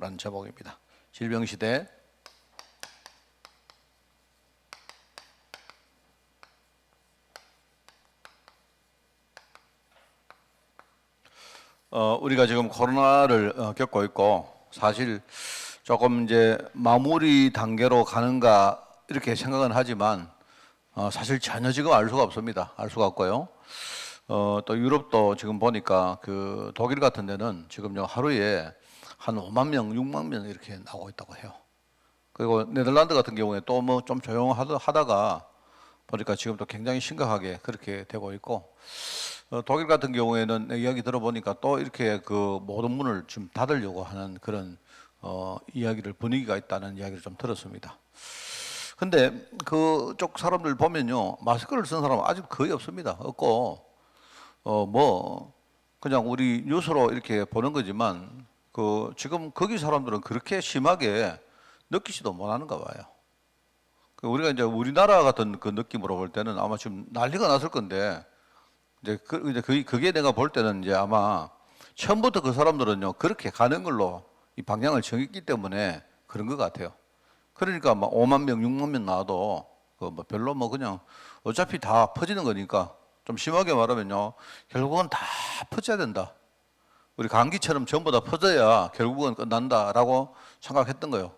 라는 제목입니다. 질병시대. 우리가 지금 코로나를 겪고 있고, 사실 조금 이제 마무리 단계로 가는가 이렇게 생각은 하지만 사실 전혀 지금 알 수가 없습니다. 알 수가 없고요. 또 유럽도 지금 보니까 그 독일 같은 데는 지금 하루에 한 5만 명, 6만 명 이렇게 나오고 있다고 해요. 그리고 네덜란드 같은 경우에 또 뭐 좀 조용하다가 보니까 지금 또 굉장히 심각하게 그렇게 되고 있고, 독일 같은 경우에는 내 이야기 들어보니까 또 이렇게 그 모든 문을 좀 닫으려고 하는 그런 이야기를 분위기가 있다는 이야기를 좀 들었습니다. 근데 그쪽 사람들 보면요, 마스크를 쓴 사람은 아직 거의 없습니다. 없고 뭐 그냥 우리 뉴스로 이렇게 보는 거지만 그 지금 거기 사람들은 그렇게 심하게 느끼지도 못하는가 봐요. 우리가 이제 우리나라 같은 그 느낌으로 볼 때는 아마 지금 난리가 났을 건데, 이제 그게 내가 볼 때는 이제 아마 처음부터 그 사람들은요 그렇게 가는 걸로 이 방향을 정했기 때문에 그런 것 같아요. 그러니까 막 5만 명, 6만 명 나와도 그뭐 별로 뭐 그냥 어차피 다 퍼지는 거니까, 좀 심하게 말하면요 결국은 다 퍼져야 된다. 우리 감기처럼 전부 다 퍼져야 결국은 끝난다라고 생각했던 거예요.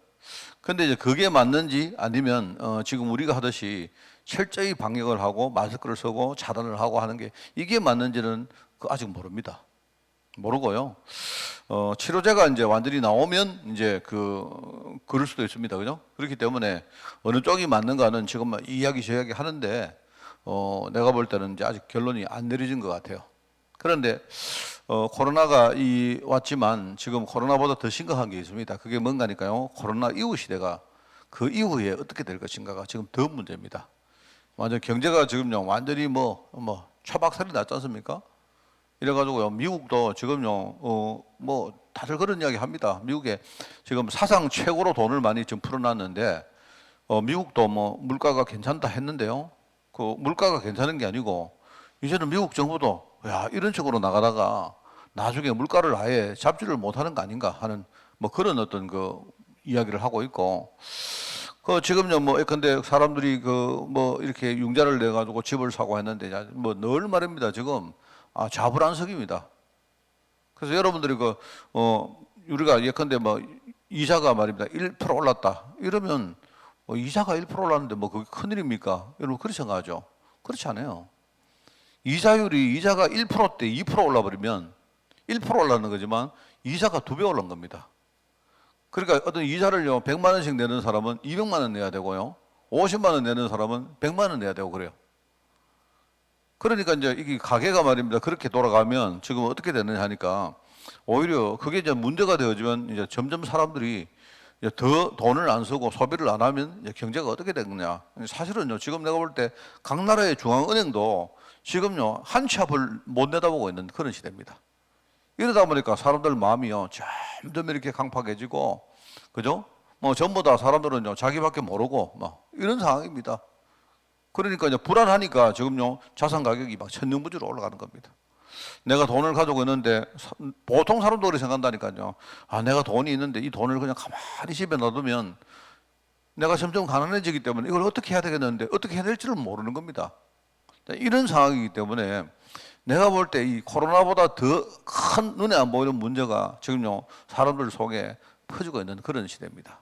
근데 이제 그게 맞는지 아니면 지금 우리가 하듯이 철저히 방역을 하고 마스크를 쓰고 차단을 하고 하는 게 이게 맞는지는 아직 모릅니다. 모르고요. 치료제가 이제 완전히 나오면 이제 그럴 수도 있습니다. 그죠? 그렇기 때문에 어느 쪽이 맞는가는 지금 이 이야기 저 이야기 하는데 내가 볼 때는 이제 아직 결론이 안 내려진 것 같아요. 그런데 코로나가 왔지만 지금 코로나보다 더 심각한 게 있습니다. 그게 뭔가니까요. 코로나 이후 시대가 그 이후에 어떻게 될 것인가가 지금 더 문제입니다. 완전 경제가 지금요 완전히 뭐 초박살이 났지 않습니까? 이래가지고요 미국도 지금요 뭐 다들 그런 이야기 합니다. 미국에 지금 사상 최고로 돈을 많이 지금 풀어놨는데 미국도 뭐 물가가 괜찮다 했는데요. 그 물가가 괜찮은 게 아니고 이제는 미국 정부도 야 이런 식으로 나가다가 나중에 물가를 아예 잡지를 못하는 거 아닌가 하는 뭐 그런 어떤 그 이야기를 하고 있고, 그 지금요 뭐 근데 사람들이 그 뭐 이렇게 융자를 내 가지고 집을 사고 했는데 뭐 늘 말입니다. 지금 자불안석입니다. 그래서 여러분들이 우리가 예컨대 뭐 이자가 말입니다 1% 올랐다 이러면 이자가 1% 올랐는데 뭐 그게 큰일입니까? 여러분 그렇게 생각하죠? 그렇지 않아요. 이자가 1%대 2% 올라버리면 1% 올라는 거지만 이자가 2배 올란 겁니다. 그러니까 어떤 이자를요 100만 원씩 내는 사람은 200만 원 내야 되고요 50만 원 내는 사람은 100만 원 내야 되고 그래요. 그러니까 이제 이게 가계가 말입니다 그렇게 돌아가면 지금 어떻게 되느냐 하니까 오히려 그게 이제 문제가 되어지면 이제 점점 사람들이 이제 더 돈을 안 쓰고 소비를 안 하면 이제 경제가 어떻게 되느냐. 사실은요 지금 내가 볼 때 각 나라의 중앙은행도 지금요 한 치 앞을 못 내다보고 있는 그런 시대입니다. 이러다 보니까 사람들 마음이요 점점 이렇게 강팍해지고, 그죠? 뭐 전부 다 사람들은요 자기밖에 모르고 막 이런 상황입니다. 그러니까 이제 불안하니까 지금요 자산 가격이 막 천정부지로 올라가는 겁니다. 내가 돈을 가지고 있는데 보통 사람도 그렇게 생각한다니까요. 내가 돈이 있는데 이 돈을 그냥 가만히 집에 놔두면 내가 점점 가난해지기 때문에 이걸 어떻게 해야 되겠는데 어떻게 해야 될지를 모르는 겁니다. 이런 상황이기 때문에 내가 볼 때 이 코로나보다 더 큰 눈에 안 보이는 문제가 지금요 사람들 속에 퍼지고 있는 그런 시대입니다.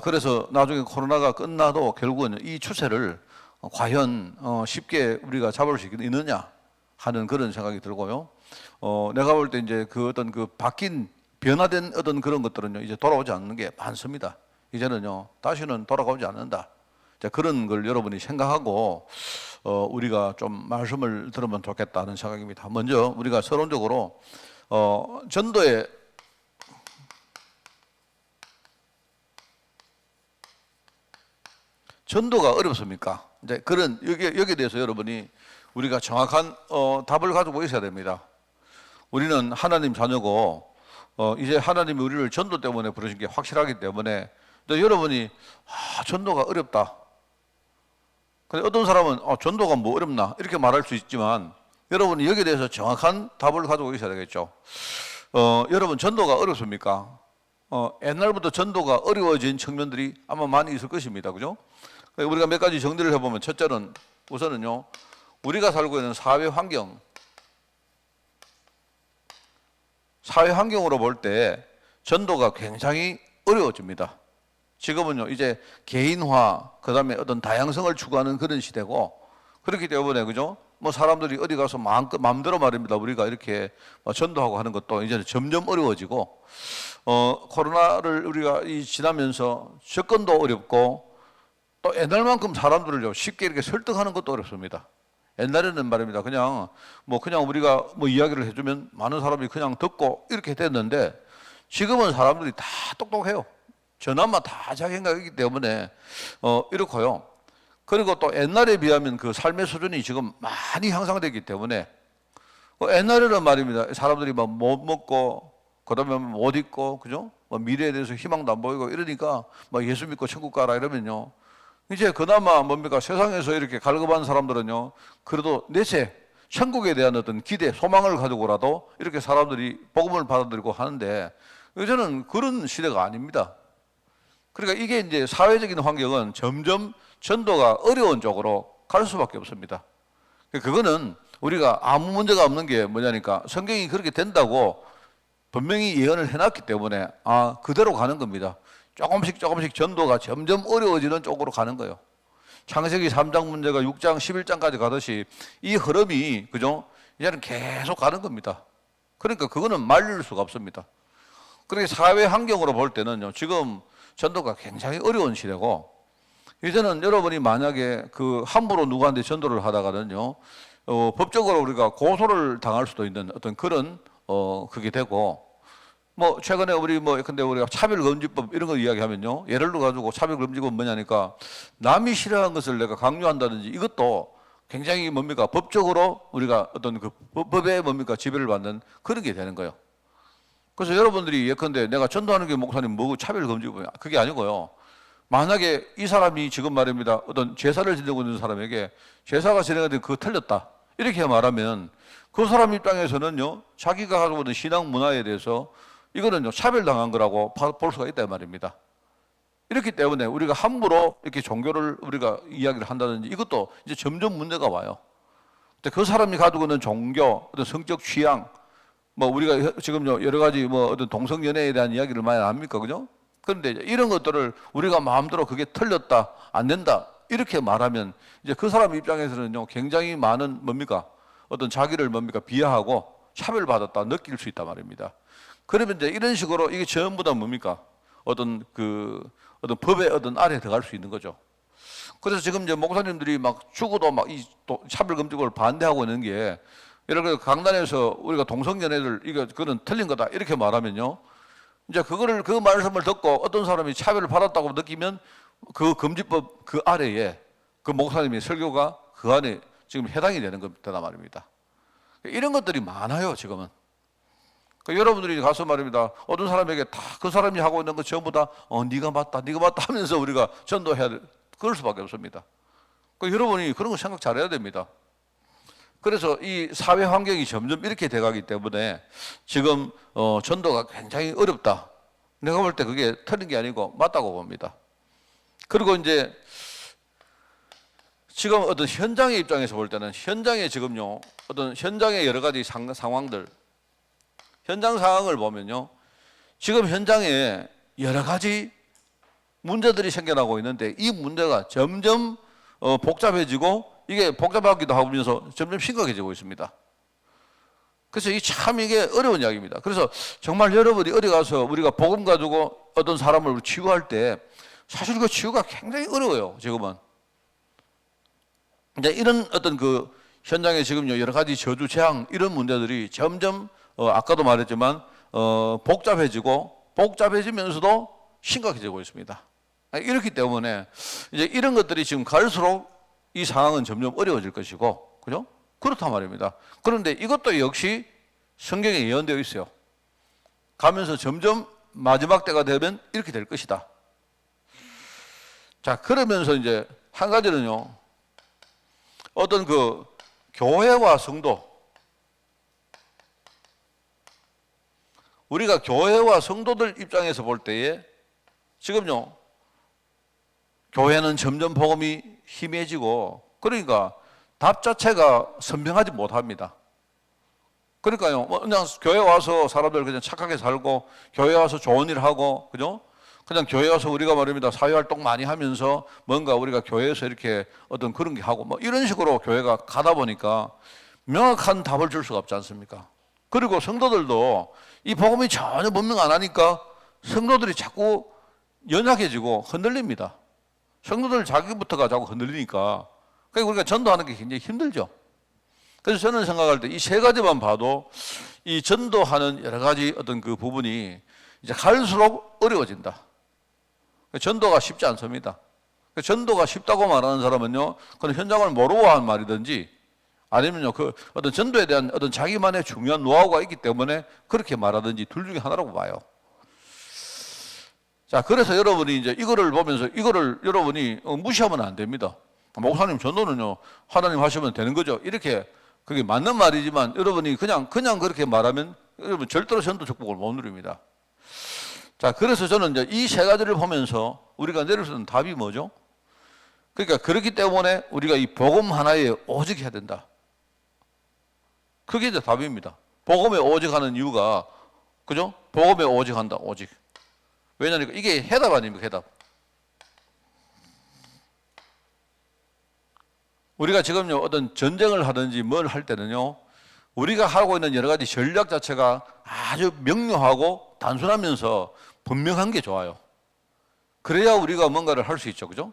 그래서 나중에 코로나가 끝나도 결국은 이 추세를 과연 쉽게 우리가 잡을 수 있느냐 하는 그런 생각이 들고요. 내가 볼 때 이제 그 어떤 그 바뀐 변화된 어떤 그런 것들은요 이제 돌아오지 않는 게 많습니다. 이제는요 다시는 돌아오지 않는다. 자, 그런 걸 여러분이 생각하고 우리가 좀 말씀을 들으면 좋겠다는 생각입니다. 먼저 우리가 서론적으로 전도가 어렵습니까? 이제 그런 여기에 대해서 여러분이 우리가 정확한 답을 가지고 있어야 됩니다. 우리는 하나님 자녀고 이제 하나님이 우리를 전도 때문에 부르신 게 확실하기 때문에 여러분이 전도가 어렵다. 근데 어떤 사람은 전도가 뭐 어렵나 이렇게 말할 수 있지만 여러분이 여기에 대해서 정확한 답을 가지고 있어야 되겠죠. 여러분 전도가 어렵습니까? 옛날부터 전도가 어려워진 측면들이 아마 많이 있을 것입니다. 그죠? 우리가 몇 가지 정리를 해보면, 첫째는 우선은요, 우리가 살고 있는 사회 환경으로 볼 때 전도가 굉장히 어려워집니다. 지금은요, 이제 개인화, 그 다음에 어떤 다양성을 추구하는 그런 시대고, 그렇기 때문에, 그죠? 뭐 사람들이 어디 가서 마음대로 말입니다. 우리가 이렇게 전도하고 하는 것도 이제는 점점 어려워지고, 코로나를 우리가 지나면서 접근도 어렵고, 또 옛날만큼 사람들을 쉽게 이렇게 설득하는 것도 어렵습니다. 옛날에는 말입니다. 그냥 우리가 이야기를 해주면 많은 사람이 그냥 듣고 이렇게 됐는데, 지금은 사람들이 다 똑똑해요. 전화만 다 자기 생각이기 때문에 이렇고요. 그리고 또 옛날에 비하면 그 삶의 수준이 지금 많이 향상되기 때문에, 옛날에는 말입니다. 사람들이 못 먹고, 그다음에 못 입고, 그죠? 미래에 대해서 희망도 안 보이고 이러니까 예수 믿고 천국 가라 이러면요. 이제 그나마 세상에서 이렇게 갈급한 사람들은요, 그래도 내세 천국에 대한 어떤 기대, 소망을 가지고라도 이렇게 사람들이 복음을 받아들이고 하는데, 요새는 그런 시대가 아닙니다. 그러니까 이게 이제 사회적인 환경은 점점 전도가 어려운 쪽으로 갈 수밖에 없습니다. 그거는 우리가 아무 문제가 없는 게 뭐냐니까, 성경이 그렇게 된다고 분명히 예언을 해놨기 때문에 그대로 가는 겁니다. 조금씩 전도가 점점 어려워지는 쪽으로 가는 거예요. 창세기 3장 문제가 6장 11장까지 가듯이 이 흐름이, 그죠? 이제는 계속 가는 겁니다. 그러니까 그거는 말릴 수가 없습니다. 그렇게 사회 환경으로 볼 때는요, 지금 전도가 굉장히 어려운 시대고, 이제는 여러분이 만약에 함부로 누구한테 전도를 하다가는요, 법적으로 우리가 고소를 당할 수도 있는 어떤 그런 그게 되고, 최근에 근데 우리가 차별금지법 이런 거 이야기하면요, 예를 들어 가지고 차별금지법 뭐냐니까, 남이 싫어하는 것을 내가 강요한다든지, 이것도 굉장히 법적으로 우리가 어떤 그 법에 지배를 받는 그런 게 되는 거예요. 그래서 여러분들이 예컨대 내가 전도하는 게 목사님 뭐고 차별금지법이야, 그게 아니고요. 만약에 이 사람이 지금 말입니다, 어떤 제사를 지내고 있는 사람에게 제사가 진행되는데 그거 틀렸다 이렇게 말하면, 그 사람 입장에서는요, 자기가 가지고 있는 신앙 문화에 대해서 이거는요, 차별당한 거라고 볼 수가 있단 말입니다. 이렇기 때문에 우리가 함부로 이렇게 종교를 우리가 이야기를 한다든지, 이것도 이제 점점 문제가 와요. 근데 그 사람이 가지고 있는 종교, 어떤 성적 취향, 우리가 지금요, 여러 가지 어떤 동성연애에 대한 이야기를 많이 합니까? 그죠? 그런데 이런 것들을 우리가 마음대로 그게 틀렸다, 안 된다, 이렇게 말하면 이제 그 사람 입장에서는요, 굉장히 많은 어떤 자기를 비하하고 차별받았다 느낄 수 있단 말입니다. 그러면 이제 이런 식으로 이게 전부 다 어떤 법의 어떤 아래에 들어갈 수 있는 거죠. 그래서 지금 이제 목사님들이 죽어도 이 차별금지법을 반대하고 있는 게, 예를 들어 강단에서 우리가 동성연애를 그거는 틀린 거다 이렇게 말하면요, 이제 그 말씀을 듣고 어떤 사람이 차별을 받았다고 느끼면 그 금지법 그 아래에 그 목사님의 설교가 그 안에 지금 해당이 되는 겁니다 말입니다. 이런 것들이 많아요 지금은. 여러분들이 가서 말입니다, 어떤 사람에게 다 그 사람이 하고 있는 거 전부 다 네가 맞다 하면서 우리가 전도해야 돼, 그럴 수밖에 없습니다. 여러분이 그런 거 생각 잘해야 됩니다. 그래서 이 사회 환경이 점점 이렇게 돼가기 때문에 지금 전도가 굉장히 어렵다. 내가 볼 때 그게 틀린 게 아니고 맞다고 봅니다. 그리고 이제 지금 어떤 현장의 입장에서 볼 때는, 현장에 지금요, 어떤 현장의 여러 가지 상황들, 현장 상황을 보면요, 지금 현장에 여러 가지 문제들이 생겨나고 있는데, 이 문제가 점점 복잡해지고, 이게 복잡하기도 하면서 점점 심각해지고 있습니다. 그래서 이게 어려운 이야기입니다. 그래서 정말 여러분이 어디 가서 우리가 복음 가지고 어떤 사람을 치유할 때, 사실 그 치유가 굉장히 어려워요 지금은. 이제 이런 어떤 현장에 지금요, 여러 가지 저주, 재앙 이런 문제들이 점점 아까도 말했지만 복잡해지면서도 심각해지고 있습니다. 이렇기 때문에 이제 이런 것들이 지금 갈수록 이 상황은 점점 어려워질 것이고, 그죠? 그렇단 말입니다. 그런데 이것도 역시 성경에 예언되어 있어요. 가면서 점점 마지막 때가 되면 이렇게 될 것이다. 자, 그러면서 이제 한 가지는요, 어떤 교회와 성도, 우리가 교회와 성도들 입장에서 볼 때에 지금요, 교회는 점점 복음이 희미해지고 그러니까 답 자체가 선명하지 못합니다. 그러니까요, 그냥 교회 와서 사람들 그냥 착하게 살고 교회 와서 좋은 일 하고, 그죠? 그냥 교회 와서 우리가 말입니다, 사회활동 많이 하면서 뭔가 우리가 교회에서 이렇게 어떤 그런 게 하고 뭐 이런 식으로 교회가 가다 보니까 명확한 답을 줄 수가 없지 않습니까? 그리고 성도들도 이 복음이 전혀 분명 안 하니까 성도들이 자꾸 연약해지고 흔들립니다. 성도들 자기부터가 자꾸 흔들리니까 그러니까 우리가 전도하는 게 굉장히 힘들죠. 그래서 저는 생각할 때 이 세 가지만 봐도 이 전도하는 여러 가지 어떤 그 부분이 이제 갈수록 어려워진다. 전도가 쉽지 않습니다. 전도가 쉽다고 말하는 사람은요, 그건 현장을 모르고 한 말이든지 아니면요, 그 어떤 전도에 대한 어떤 자기만의 중요한 노하우가 있기 때문에 그렇게 말하든지 둘 중에 하나라고 봐요. 자, 그래서 여러분이 이제 이거를 보면서 이거를 여러분이 무시하면 안 됩니다. 목사님, 전도는요, 하나님 하시면 되는 거죠. 이렇게 그게 맞는 말이지만 여러분이 그냥 그렇게 말하면 여러분 절대로 전도 축복을 못 누립니다. 자, 그래서 저는 이제 이 세 가지를 보면서 우리가 내릴 수 있는 답이 뭐죠? 그러니까 그렇기 때문에 우리가 이 복음 하나에 오직 해야 된다. 그게 이제 답입니다. 복음에 오직 하는 이유가, 그죠? 복음에 오직 한다, 오직. 왜냐하니까 이게 해답 아닙니까, 해답. 우리가 지금요, 어떤 전쟁을 하든지 뭘 할 때는요, 우리가 하고 있는 여러 가지 전략 자체가 아주 명료하고 단순하면서 분명한 게 좋아요. 그래야 우리가 뭔가를 할 수 있죠, 그죠?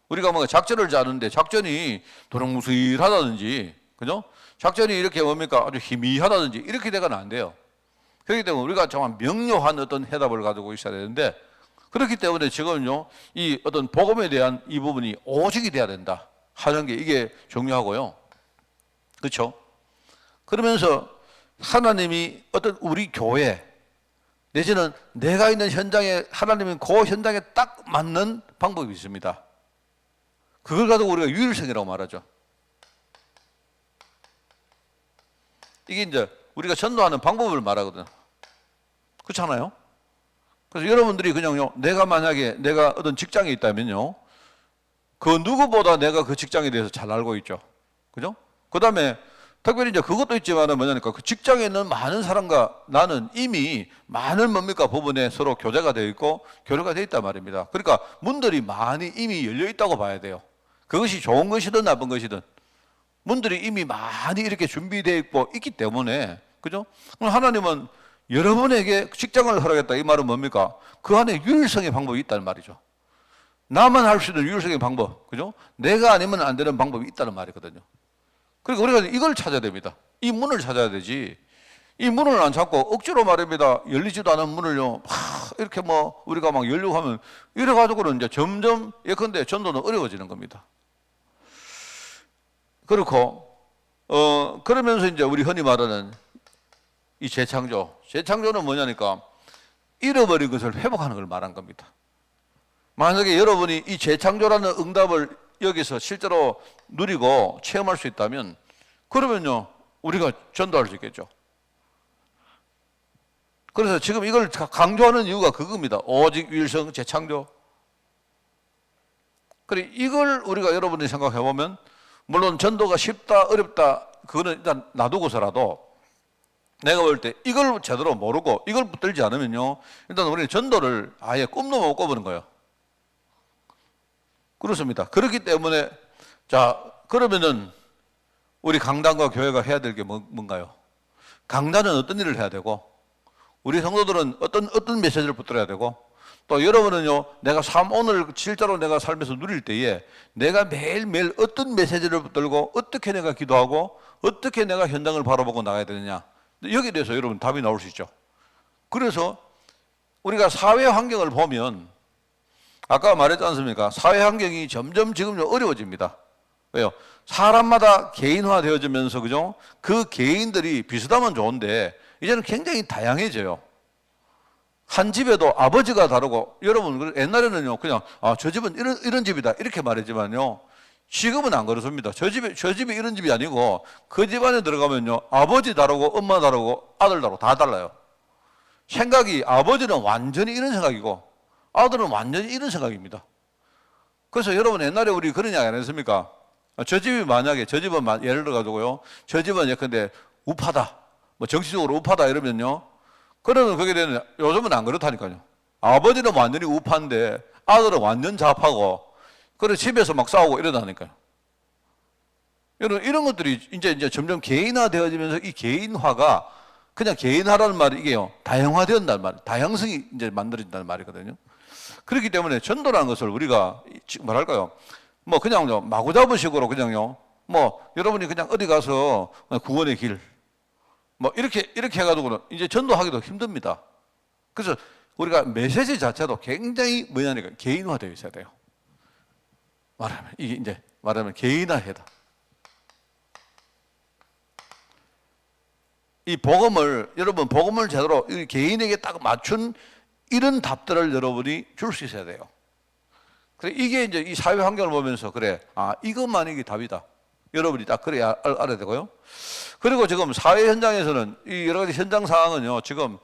우리가 뭔가 작전을 짜는데 작전이 도롱무실하다든지, 그죠? 작전이 이렇게 뭡니까? 아주 희미하다든지 이렇게 되거나 안 돼요. 그렇기 때문에 우리가 정말 명료한 어떤 해답을 가지고 있어야 되는데, 그렇기 때문에 지금요, 이 어떤 복음에 대한 이 부분이 오직이 돼야 된다 하는 게 이게 중요하고요. 그렇죠? 그러면서 하나님이 어떤 우리 교회 내지는 내가 있는 현장에 하나님은 그 현장에 딱 맞는 방법이 있습니다. 그걸 가지고 우리가 유일성이라고 말하죠. 이게 이제 우리가 전도하는 방법을 말하거든요. 그렇잖아요? 그래서 여러분들이 그냥요, 내가 만약에 내가 어떤 직장에 있다면요, 그 누구보다 내가 그 직장에 대해서 잘 알고 있죠. 그죠? 그 다음에 특별히 이제 그것도 있지만은 뭐냐니까 그 직장에 있는 많은 사람과 나는 이미 많은 뭡니까 부분에 서로 교제가 되어 있고 교류가 되어 있단 말입니다. 그러니까 문들이 많이 이미 열려 있다고 봐야 돼요. 그것이 좋은 것이든 나쁜 것이든 문들이 이미 많이 이렇게 준비되어 있고 있기 때문에, 그죠? 그럼 하나님은 여러분에게 직장을 허락했다 이 말은 뭡니까? 그 안에 유일성의 방법이 있다는 말이죠. 나만 할 수 있는 유일성의 방법, 그죠? 내가 아니면 안 되는 방법이 있다는 말이거든요. 그러니까 우리가 이걸 찾아야 됩니다. 이 문을 찾아야 되지. 이 문을 안 찾고 억지로 말입니다. 열리지도 않은 문을요, 막 이렇게 뭐 우리가 막 열려고 하면 이래가지고는 이제 점점 예컨대 전도는 어려워지는 겁니다. 그렇고, 그러면서 이제 우리 흔히 말하는 이 재창조는 뭐냐니까 잃어버린 것을 회복하는 걸 말한 겁니다. 만약에 여러분이 이 재창조라는 응답을 여기서 실제로 누리고 체험할 수 있다면 그러면요, 우리가 전도할 수 있겠죠. 그래서 지금 이걸 강조하는 이유가 그겁니다. 오직 유일성 재창조. 그래, 이걸 우리가 여러분이 생각해 보면 물론 전도가 쉽다 어렵다 그거는 일단 놔두고서라도 내가 볼 때 이걸 제대로 모르고 이걸 붙들지 않으면요, 일단 우리는 전도를 아예 꿈도 못 꿔보는 거예요. 그렇습니다. 그렇기 때문에 자, 그러면은 우리 강단과 교회가 해야 될 게 뭔가요? 강단은 어떤 일을 해야 되고 우리 성도들은 어떤 메시지를 붙들어야 되고 또 여러분은요, 내가 오늘 실제로 내가 살면서 누릴 때에 내가 매일매일 어떤 메시지를 붙들고 어떻게 내가 기도하고 어떻게 내가 현장을 바라보고 나가야 되느냐, 여기에 대해서 여러분 답이 나올 수 있죠. 그래서 우리가 사회 환경을 보면 아까 말했지 않습니까? 사회 환경이 점점 지금 어려워집니다. 왜요? 사람마다 개인화 되어지면서, 그죠? 그 개인들이 비슷하면 좋은데 이제는 굉장히 다양해져요. 한 집에도 아버지가 다르고, 여러분 옛날에는요 그냥 저 집은 이런 집이다 이렇게 말했지만요, 지금은 안 그렇습니다. 저 집이 이런 집이 아니고 그 집안에 들어가면요, 아버지 다르고 엄마 다르고 아들 다르고 다 달라요. 생각이 아버지는 완전히 이런 생각이고 아들은 완전히 이런 생각입니다. 그래서 여러분 옛날에 우리 그런 이야기 안 했습니까? 저 집이 만약에 저 집은 예를 들어 가지고요. 저 집은 예컨대 우파다. 뭐 정치적으로 우파다 이러면요. 그러면 그게 되는 요즘은 안 그렇다니까요. 아버지는 완전히 우파인데 아들은 완전 좌파고 그래 집에서 막 싸우고 이러다니까요. 여러분 이런 것들이 이제 점점 개인화되어지면서 이 개인화가 그냥 개인화라는 말이 이게요. 다형화되었다는 말, 다양성이 이제 만들어진다는 말이거든요. 그렇기 때문에 전도라는 것을 우리가 뭐랄까요? 뭐 그냥요 마구잡이식으로 그냥요. 뭐 여러분이 그냥 어디 가서 구원의 길, 뭐 이렇게 해가지고는 이제 전도하기도 힘듭니다. 그래서 우리가 메시지 자체도 굉장히 뭐냐니까 개인화되어 있어야 돼요. 말하면 이게 이제 말하면 개인화해다. 이 복음을 여러분 복음을 제대로 개인에게 딱 맞춘 이런 답들을 여러분이 줄 수 있어야 돼요. 그래 이게 이제 이 사회 환경을 보면서 그래 이것만이 이게 답이다. 여러분이 딱 그래야 알아야 되고요. 그리고 지금 사회 현장에서는 이 여러 가지 현장 상황은요 지금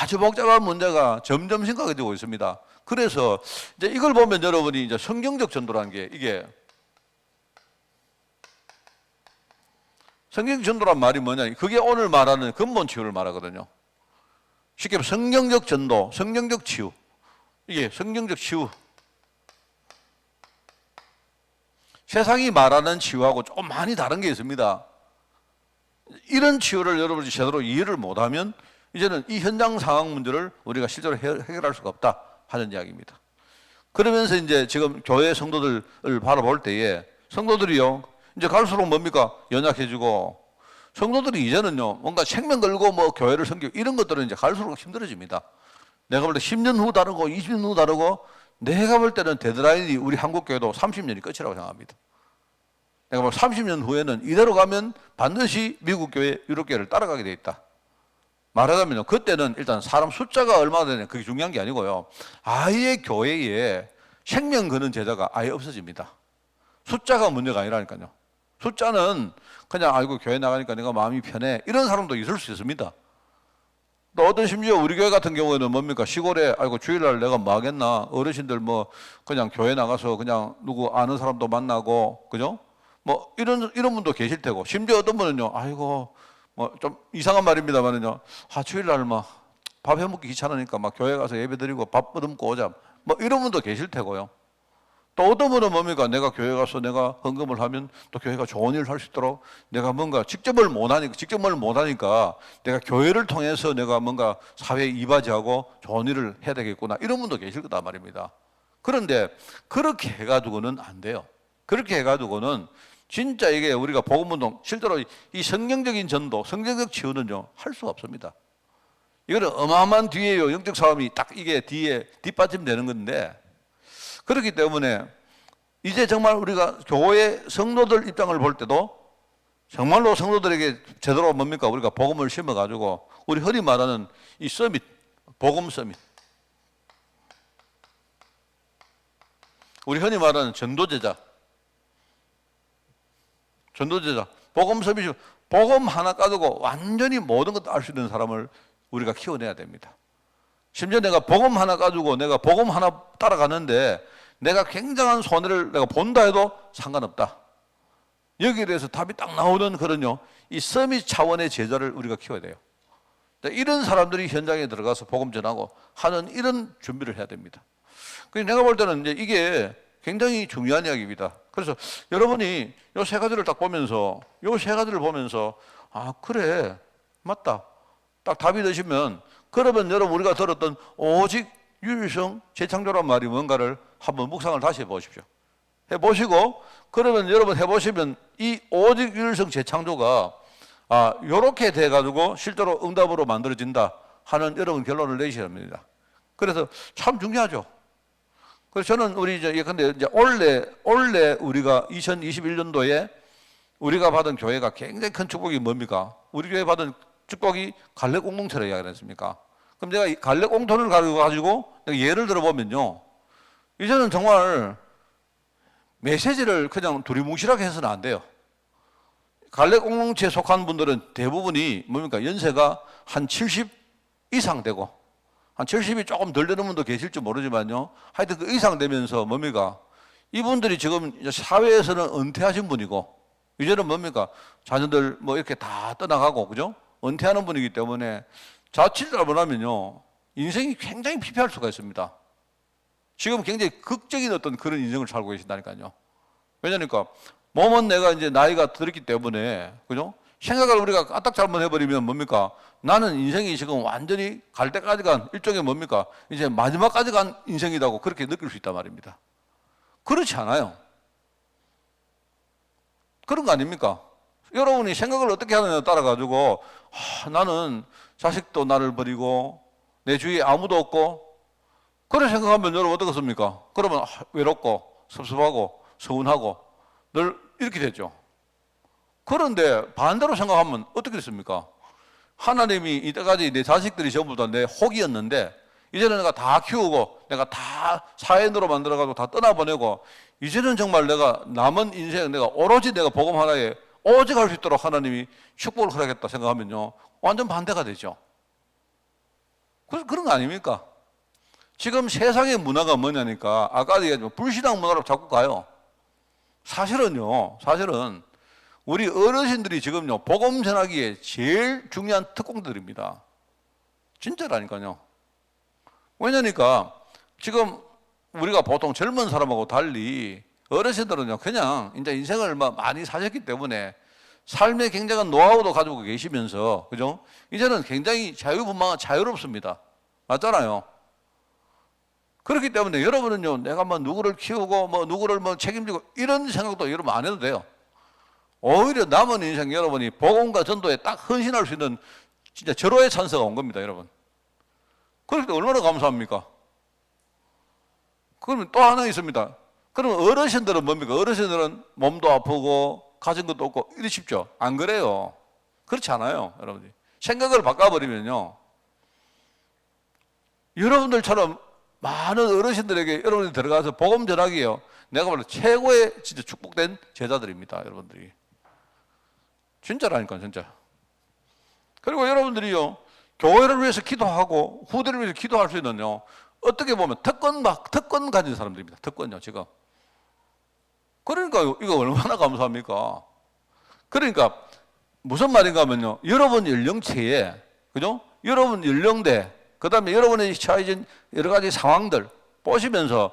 아주 복잡한 문제가 점점 심각해지고 있습니다. 그래서 이제 이걸 보면 여러분이 이제 성경적 전도라는 게 이게 성경적 전도란 말이 뭐냐? 그게 오늘 말하는 근본 치유를 말하거든요. 쉽게 말하면 성경적 전도, 성경적 치유. 이게 성경적 치유. 세상이 말하는 치유하고 좀 많이 다른 게 있습니다. 이런 치유를 여러분이 제대로 이해를 못하면 이제는 이 현장 상황 문제를 우리가 실제로 해결할 수가 없다 하는 이야기입니다. 그러면서 이제 지금 교회 성도들을 바라볼 때에 성도들이요 이제 갈수록 뭡니까 연약해지고 성도들이 이제는요 뭔가 생명 걸고 뭐 교회를 섬기고 이런 것들은 이제 갈수록 힘들어집니다. 내가 볼 때 10년 후 다르고 20년 후 다르고 내가 볼 때는 데드라인이 우리 한국 교회도 30년이 끝이라고 생각합니다. 내가 볼 30년 후에는 이대로 가면 반드시 미국 교회, 유럽 교회를 따라가게 돼 있다. 말하자면 그때는 일단 사람 숫자가 얼마나 되냐 그게 중요한 게 아니고요. 아예 교회에 생명 거는 제자가 아예 없어집니다. 숫자가 문제가 아니라니까요. 숫자는 그냥 아이고 교회 나가니까 내가 마음이 편해 이런 사람도 있을 수 있습니다. 또 어떤 심지어 우리 교회 같은 경우에는 뭡니까 시골에 아이고 주일날 내가 뭐 하겠나 어르신들 뭐 그냥 교회 나가서 그냥 누구 아는 사람도 만나고 그죠? 뭐 이런 분도 계실 테고 심지어 어떤 분은요 아이고 뭐 좀 이상한 말입니다만은요 주일날 뭐 밥 해먹기 귀찮으니까 막 교회 가서 예배 드리고 밥 얻어먹고 오자 뭐 이런 분도 계실 테고요. 또 어떤 분은 뭡니까 내가 교회 가서 내가 헌금을 하면 또 교회가 좋은 일을 할 수 있도록 내가 뭔가 직접을 못하니까 내가 교회를 통해서 내가 뭔가 사회에 이바지하고 좋은 일을 해야 되겠구나 이런 분도 계실 거다 말입니다. 그런데 그렇게 해가지고는 안 돼요. 그렇게 해가지고는 진짜 이게 우리가 복음운동 실제로 이 성경적인 전도 성경적 치유는요 할 수가 없습니다. 이거는 어마어마한 뒤에요 영적 싸움이 딱 이게 뒤에 뒷받침되는 건데 그렇기 때문에 이제 정말 우리가 교회 성도들 입장을 볼 때도 정말로 성도들에게 제대로 뭡니까 우리가 복음을 심어가지고 우리 흔히 말하는 이 서밋 복음 서밋 우리 흔히 말하는 전도제자 복음 서밋이 복음 하나 가지고 완전히 모든 것도 알 수 있는 사람을 우리가 키워내야 됩니다. 심지어 내가 복음 하나 가지고 내가 복음 하나 따라가는데 내가 굉장한 손해를 내가 본다 해도 상관없다. 여기에 대해서 답이 딱 나오는 그런요 이 서밋 차원의 제자를 우리가 키워야 돼요. 이런 사람들이 현장에 들어가서 복음 전하고 하는 이런 준비를 해야 됩니다. 그래서 내가 볼 때는 이제 이게 굉장히 중요한 이야기입니다. 그래서 여러분이 요 세 가지를 딱 보면서 그래 맞다 딱 답이 되시면 그러면 여러분 우리가 들었던 오직 유일성 재창조란 말이 뭔가를 한번 묵상을 다시 해보십시오. 해보시고 그러면 여러분 해보시면 이 오직 유일성 재창조가 요렇게 돼가지고 실제로 응답으로 만들어진다 하는 여러분 결론을 내셔야 합니다. 그래서 참 중요하죠. 그래서 저는 우리 근데 이제 올해 우리가 2021년도에 우리가 받은 교회가 굉장히 큰 축복이 뭡니까? 우리 교회 받은 축복이 갈렙 공동체라 이야기를 했습니까? 그럼 내가 이 갈렙 공통을 가지고 예를 들어보면요. 이제는 정말 메시지를 그냥 두리뭉실하게 해서는 안 돼요. 갈렙 공동체에 속한 분들은 대부분이 뭡니까? 연세가 한 70, 이상 되고, 한 70이 조금 덜 되는 분도 계실지 모르지만요. 하여튼 그 이상 되면서 뭡니까? 이분들이 지금 사회에서는 은퇴하신 분이고, 이제는 뭡니까? 자녀들 뭐 이렇게 다 떠나가고, 그죠? 은퇴하는 분이기 때문에 자칫 잘못하면요. 인생이 굉장히 피폐할 수가 있습니다. 지금 굉장히 극적인 어떤 그런 인생을 살고 계신다니까요. 왜냐니까 몸은 내가 이제 나이가 들었기 때문에, 그죠? 생각을 우리가 까딱 잘못해버리면 뭡니까? 나는 인생이 지금 완전히 갈 때까지 간 일종의 뭡니까? 이제 마지막까지 간 인생이라고 그렇게 느낄 수 있단 말입니다. 그렇지 않아요. 그런 거 아닙니까? 여러분이 생각을 어떻게 하느냐에 따라가지고, 나는 자식도 나를 버리고, 내 주위에 아무도 없고, 그래 생각하면 여러분 어떻겠습니까? 그러면 외롭고, 섭섭하고, 서운하고, 늘 이렇게 되죠. 그런데 반대로 생각하면 어떻게 됐습니까? 하나님이 이때까지 내 자식들이 전부 다 내 혹이었는데, 이제는 내가 다 키우고, 내가 다 사회인으로 만들어가지고 다 떠나보내고, 이제는 정말 내가 남은 인생, 내가 오로지 내가 복음 하나에 오직 할 수 있도록 하나님이 축복을 허락했다 생각하면요. 완전 반대가 되죠. 그래서 그런 거 아닙니까? 지금 세상의 문화가 뭐냐니까, 아까도 얘기했지만 불신앙 문화로 자꾸 가요. 사실은 우리 어르신들이 지금요, 복음 전하기에 제일 중요한 특공들입니다. 진짜라니까요. 왜냐니까, 지금 우리가 보통 젊은 사람하고 달리 어르신들은요, 그냥 이제 인생을 많이 사셨기 때문에 삶의 굉장한 노하우도 가지고 계시면서, 그죠? 이제는 굉장히 자유분방한 자유롭습니다. 맞잖아요. 그렇기 때문에 여러분은요, 내가 누구를 키우고, 누구를 책임지고, 이런 생각도 여러분 안 해도 돼요. 오히려 남은 인생 여러분이 복음과 전도에 딱 헌신할 수 있는 진짜 절호의 찬스가 온 겁니다, 여러분. 그럴 때 얼마나 감사합니까? 그러면 또 하나 있습니다. 그러면 어르신들은 뭡니까? 어르신들은 몸도 아프고, 가진 것도 없고, 이러십시오. 안 그래요. 그렇지 않아요, 여러분들이. 생각을 바꿔버리면요. 여러분들처럼 많은 어르신들에게 여러분이 들어가서 복음 전하기요. 내가 말로 최고의 진짜 축복된 제자들입니다, 여러분들이. 진짜라니까, 진짜. 그리고 여러분들이요, 교회를 위해서 기도하고 후대를 위해서 기도할 수 있는요, 어떻게 보면 특권 가진 사람들입니다. 특권요, 지금. 그러니까 이거 얼마나 감사합니까? 그러니까 무슨 말인가 하면요, 여러분 연령체에, 그죠? 여러분 연령대, 그 다음에 여러분의 처해진 여러 가지 상황들 보시면서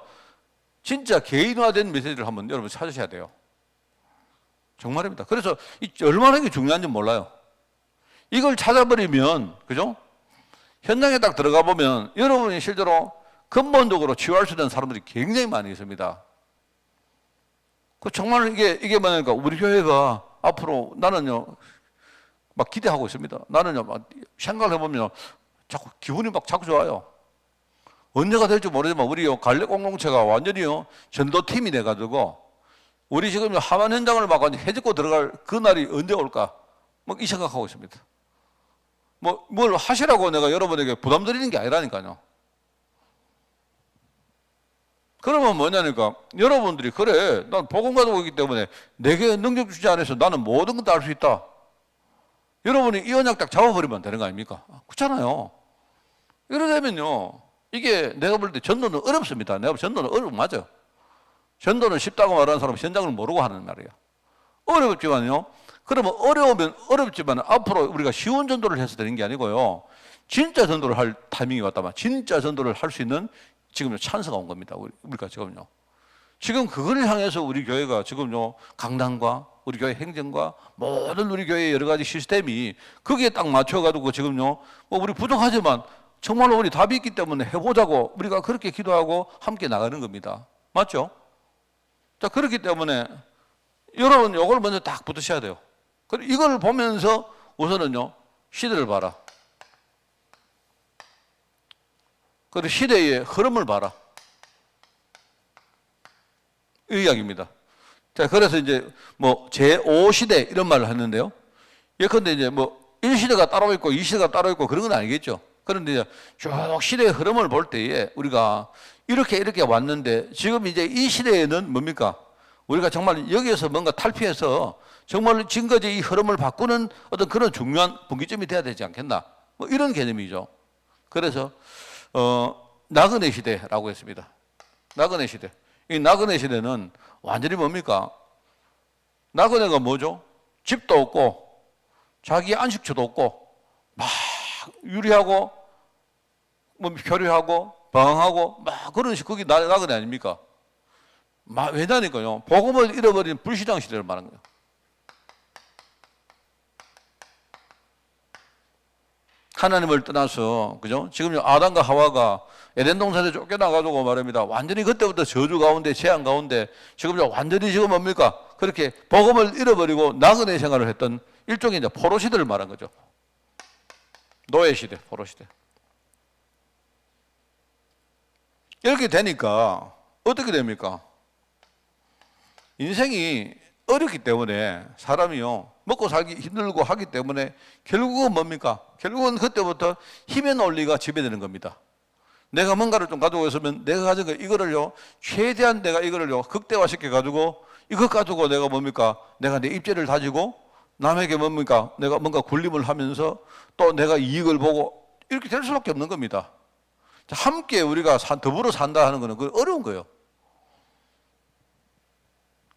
진짜 개인화된 메시지를 한번 여러분 찾으셔야 돼요. 정말입니다. 그래서 얼마나 이게 중요한지 몰라요. 이걸 찾아버리면, 그죠? 현장에 딱 들어가 보면 여러분이 실제로 근본적으로 치유할 수 있는 사람들이 굉장히 많이 있습니다. 정말 이게 뭐냐니까, 우리 교회가 앞으로 나는요, 막 기대하고 있습니다. 나는요, 막 생각을 해보면 자꾸 기분이 자꾸 좋아요. 언제가 될지 모르지만 우리 갈래 공동체가 완전히요, 전도팀이 돼가지고 우리 지금 하만 현장을 막 완전 해집고 들어갈 그날이 언제 올까? 막 이 생각하고 있습니다. 뭘 하시라고 내가 여러분에게 부담 드리는 게 아니라니까요. 그러면 뭐냐니까, 여러분들이 그래, 난 복음 가지고 있기 때문에 내게 능력 주지 않아서 나는 모든 것도 알 수 있다. 여러분이 이 언약 딱 잡아버리면 되는 거 아닙니까? 그렇잖아요. 이러려면요, 이게 내가 볼 때 전도는 어렵습니다. 내가 볼 때 전도는 맞아. 전도는 쉽다고 말하는 사람은 현장을 모르고 하는 말이에요. 어렵지만요, 그러면 어려우면 어렵지만 앞으로 우리가 쉬운 전도를 해서 되는 게 아니고요, 진짜 전도를 할 타이밍이 왔다면 진짜 전도를 할 수 있는 지금 찬스가 온 겁니다. 우리가 지금요. 지금 그걸 향해서 우리 교회가 지금요, 강단과 우리 교회 행정과 모든 우리 교회의 여러 가지 시스템이 거기에 딱 맞춰가지고 지금요, 우리 부족하지만 정말로 우리 답이 있기 때문에 해보자고 우리가 그렇게 기도하고 함께 나가는 겁니다. 맞죠? 자, 그렇기 때문에 여러분 이걸 먼저 딱 붙으셔야 돼요. 그리고 이걸 보면서 우선은요, 시대를 봐라. 그리고 시대의 흐름을 봐라. 이 이야기입니다. 자, 그래서 이제 제5시대 이런 말을 했는데요. 예컨대 이제 1시대가 따로 있고 2시대가 따로 있고 그런 건 아니겠죠. 그런데 이제 쭉 시대의 흐름을 볼 때에 우리가 이렇게 왔는데 지금 이제 이 시대에는 뭡니까? 우리가 정말 여기에서 뭔가 탈피해서 정말 지금까지 이 흐름을 바꾸는 어떤 그런 중요한 분기점이 돼야 되지 않겠나? 이런 개념이죠. 그래서 나그네 시대라고 했습니다. 나그네 시대. 이 나그네 시대는 완전히 뭡니까? 나그네가 뭐죠? 집도 없고 자기 안식처도 없고 막 유리하고 뭐 교류하고 방황하고 막 그런 그게 나그네 아닙니까? 왜냐니까요. 복음을 잃어버린 불신앙 시대를 말하는 거예요. 하나님을 떠나서, 그죠? 지금 아담과 하와가 에덴 동산에 쫓겨나가지고 말입니다. 완전히 그때부터 저주 가운데, 재앙 가운데, 지금 완전히 지금 뭡니까? 그렇게 복음을 잃어버리고 나그네 생활을 했던 일종의 이제 포로 시대를 말한 거죠. 노예 시대, 포로 시대. 이렇게 되니까 어떻게 됩니까? 인생이 어렵기 때문에 사람이요, 먹고 살기 힘들고 하기 때문에 결국은 뭡니까? 결국은 그때부터 힘의 논리가 지배되는 겁니다. 내가 뭔가를 좀 가지고 있으면 내가 가진 거 이거를요, 최대한 내가 이거를요, 극대화시켜 가지고 이것 가지고 내가 뭡니까? 내가 내 입지를 다지고 남에게 뭡니까? 내가 뭔가 굴림을 하면서 또 내가 이익을 보고 이렇게 될 수밖에 없는 겁니다. 함께 우리가 더불어 산다 하는 거는 어려운 거예요.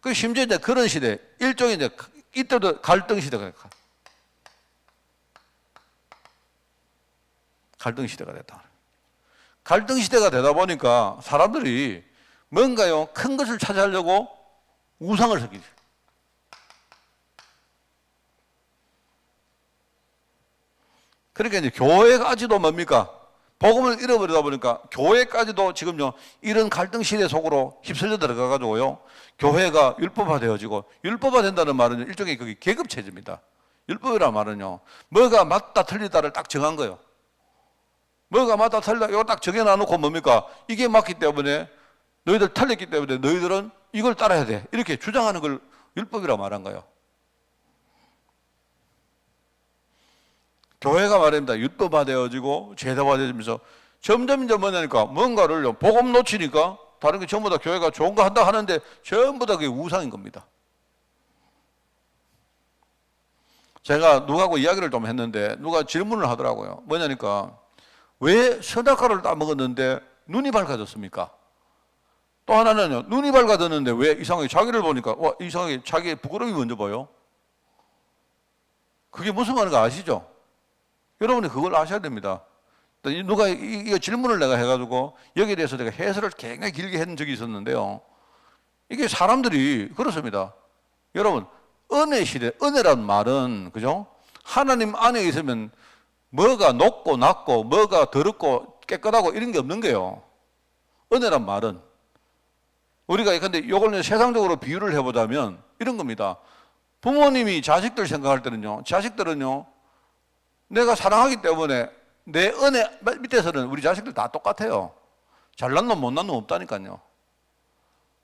그 심지어 이제 그런 시대, 일종의 이제 이때도 갈등 시대가 갈등 시대가 됐다. 갈등 시대가 되다 보니까 사람들이 뭔가요, 큰 것을 차지하려고 우상을 섬기지. 그러니까 이제 교회까지도 뭡니까? 복음을 잃어버리다 보니까 교회까지도 지금요, 이런 갈등 시대 속으로 휩쓸려 들어가가지고요, 교회가 율법화되어지고, 율법화된다는 말은 일종의 그게 계급체제입니다. 율법이란 말은요, 뭐가 맞다 틀리다를 딱 정한 거예요. 뭐가 맞다 틀리다 이거 딱 정해놔놓고 뭡니까? 이게 맞기 때문에 너희들 틀렸기 때문에 너희들은 이걸 따라야 돼, 이렇게 주장하는 걸 율법이라고 말한 거예요. 교회가 말입니다. 율법화되어지고 제도화되면서 점점 뭐냐니까 뭔가를 복음 놓치니까 다른 게 전부 다 교회가 좋은 거 한다 하는데 전부 다 그게 우상인 겁니다. 제가 누구하고 이야기를 좀 했는데 누가 질문을 하더라고요. 뭐냐니까 왜 선악과를 따먹었는데 눈이 밝아졌습니까? 또 하나는요, 눈이 밝아졌는데 왜 이상하게 자기를 보니까 이상하게 자기의 부끄러움이 먼저 보여? 그게 무슨 말인지 아시죠? 여러분이 그걸 아셔야 됩니다. 누가 이 질문을 내가 해가지고 여기에 대해서 내가 해설을 굉장히 길게 했던 적이 있었는데요. 이게 사람들이 그렇습니다. 여러분, 은혜 시대, 은혜란 말은, 그죠? 하나님 안에 있으면 뭐가 높고 낮고 뭐가 더럽고 깨끗하고 이런 게 없는 거예요. 은혜란 말은. 우리가 근데 이걸 세상적으로 비유를 해보자면 이런 겁니다. 부모님이 자식들 생각할 때는요, 자식들은요, 내가 사랑하기 때문에 내 은혜 밑에서는 우리 자식들 다 똑같아요. 잘난 놈 못난 놈 없다니까요.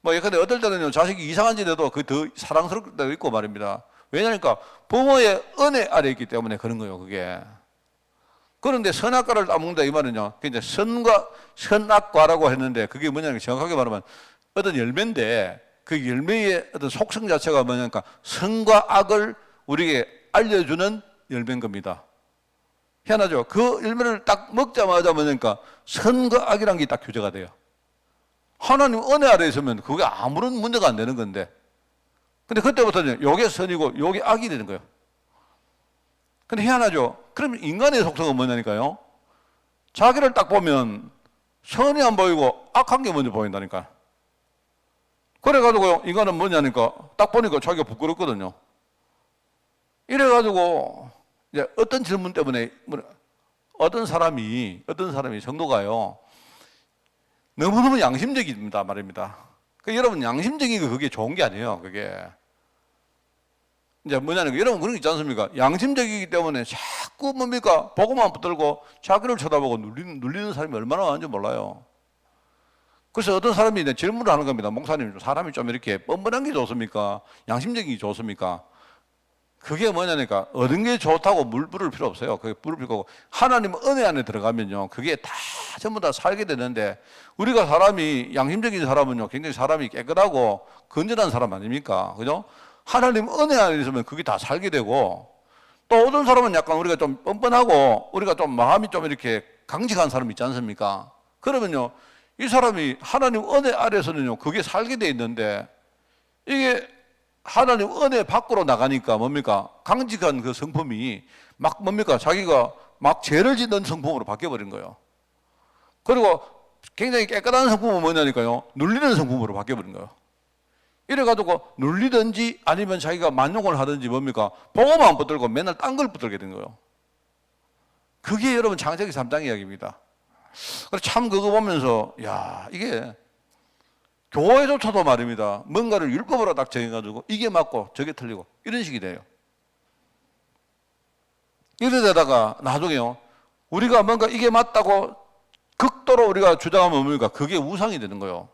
뭐 예컨대 어떨 때는요, 자식이 이상한 짓 해도 그 더 사랑스러울 때도 있고 말입니다. 왜냐니까 부모의 은혜 아래 있기 때문에 그런 거예요, 그게. 그런데 선악과를 따먹는다 이 말은요, 이제 선과 선악과라고 했는데 그게 뭐냐면 정확하게 말하면 어떤 열매인데 그 열매의 어떤 속성 자체가 뭐냐니까 선과 악을 우리에게 알려주는 열매인 겁니다. 희한하죠? 그 열매를 딱 먹자마자 뭐냐니까 선과 악이라는 게 딱 규제가 돼요. 하나님 은혜 아래 있으면 그게 아무런 문제가 안 되는 건데, 근데 그때부터는 요게 선이고 요게 악이 되는 거예요. 근데 희한하죠? 그럼 인간의 속성은 뭐냐니까요? 자기를 딱 보면 선이 안 보이고 악한 게 먼저 보인다니까. 그래가지고 인간은 뭐냐니까 딱 보니까 자기가 부끄럽거든요. 이래가지고 이제 어떤 질문 때문에 어떤 사람이 성도가요, 너무너무 양심적입니다 말입니다. 여러분, 양심적인 거 그게 좋은 게 아니에요. 그게 이제 뭐냐니까 여러분 그런 게 있지 않습니까? 양심적이기 때문에 자꾸 뭡니까 보고만 붙들고 자기를 쳐다보고 눌리는 사람이 얼마나 많은지 몰라요. 그래서 어떤 사람이 이제 질문을 하는 겁니다. 목사님, 사람이 좀 이렇게 뻔뻔한 게 좋습니까? 양심적인 게 좋습니까? 그게 뭐냐니까 얻은 게 좋다고 물 부를 필요 없어요. 그게 부를 필요 없고, 하나님 은혜 안에 들어가면요, 그게 다 전부 다 살게 되는데, 우리가 사람이 양심적인 사람은요, 굉장히 사람이 깨끗하고 건전한 사람 아닙니까? 그죠? 하나님 은혜 안에 있으면 그게 다 살게 되고, 또 어떤 사람은 약간 우리가 좀 뻔뻔하고 우리가 좀 마음이 좀 이렇게 강직한 사람 있지 않습니까? 그러면요, 이 사람이 하나님 은혜 아래서는요, 그게 살게 돼 있는데, 이게 하나님 은혜 밖으로 나가니까 뭡니까? 강직한 그 성품이 막 뭡니까? 자기가 막 죄를 짓는 성품으로 바뀌어버린 거예요. 그리고 굉장히 깨끗한 성품은 뭐냐니까요, 눌리는 성품으로 바뀌어버린 거예요. 이래가지고 눌리든지 아니면 자기가 만용을 하든지 뭡니까? 복음만 안 붙들고 맨날 딴 걸 붙들게 된 거예요. 그게 여러분 창세기 3장 이야기입니다. 그래서 참 그거 보면서 야, 이게 교회조차도 말입니다. 뭔가를 율법으로 딱 정해가지고 이게 맞고 저게 틀리고 이런 식이 돼요. 이러다가 나중에요, 우리가 뭔가 이게 맞다고 극도로 우리가 주장하면 뭡니까? 그게 우상이 되는 거예요.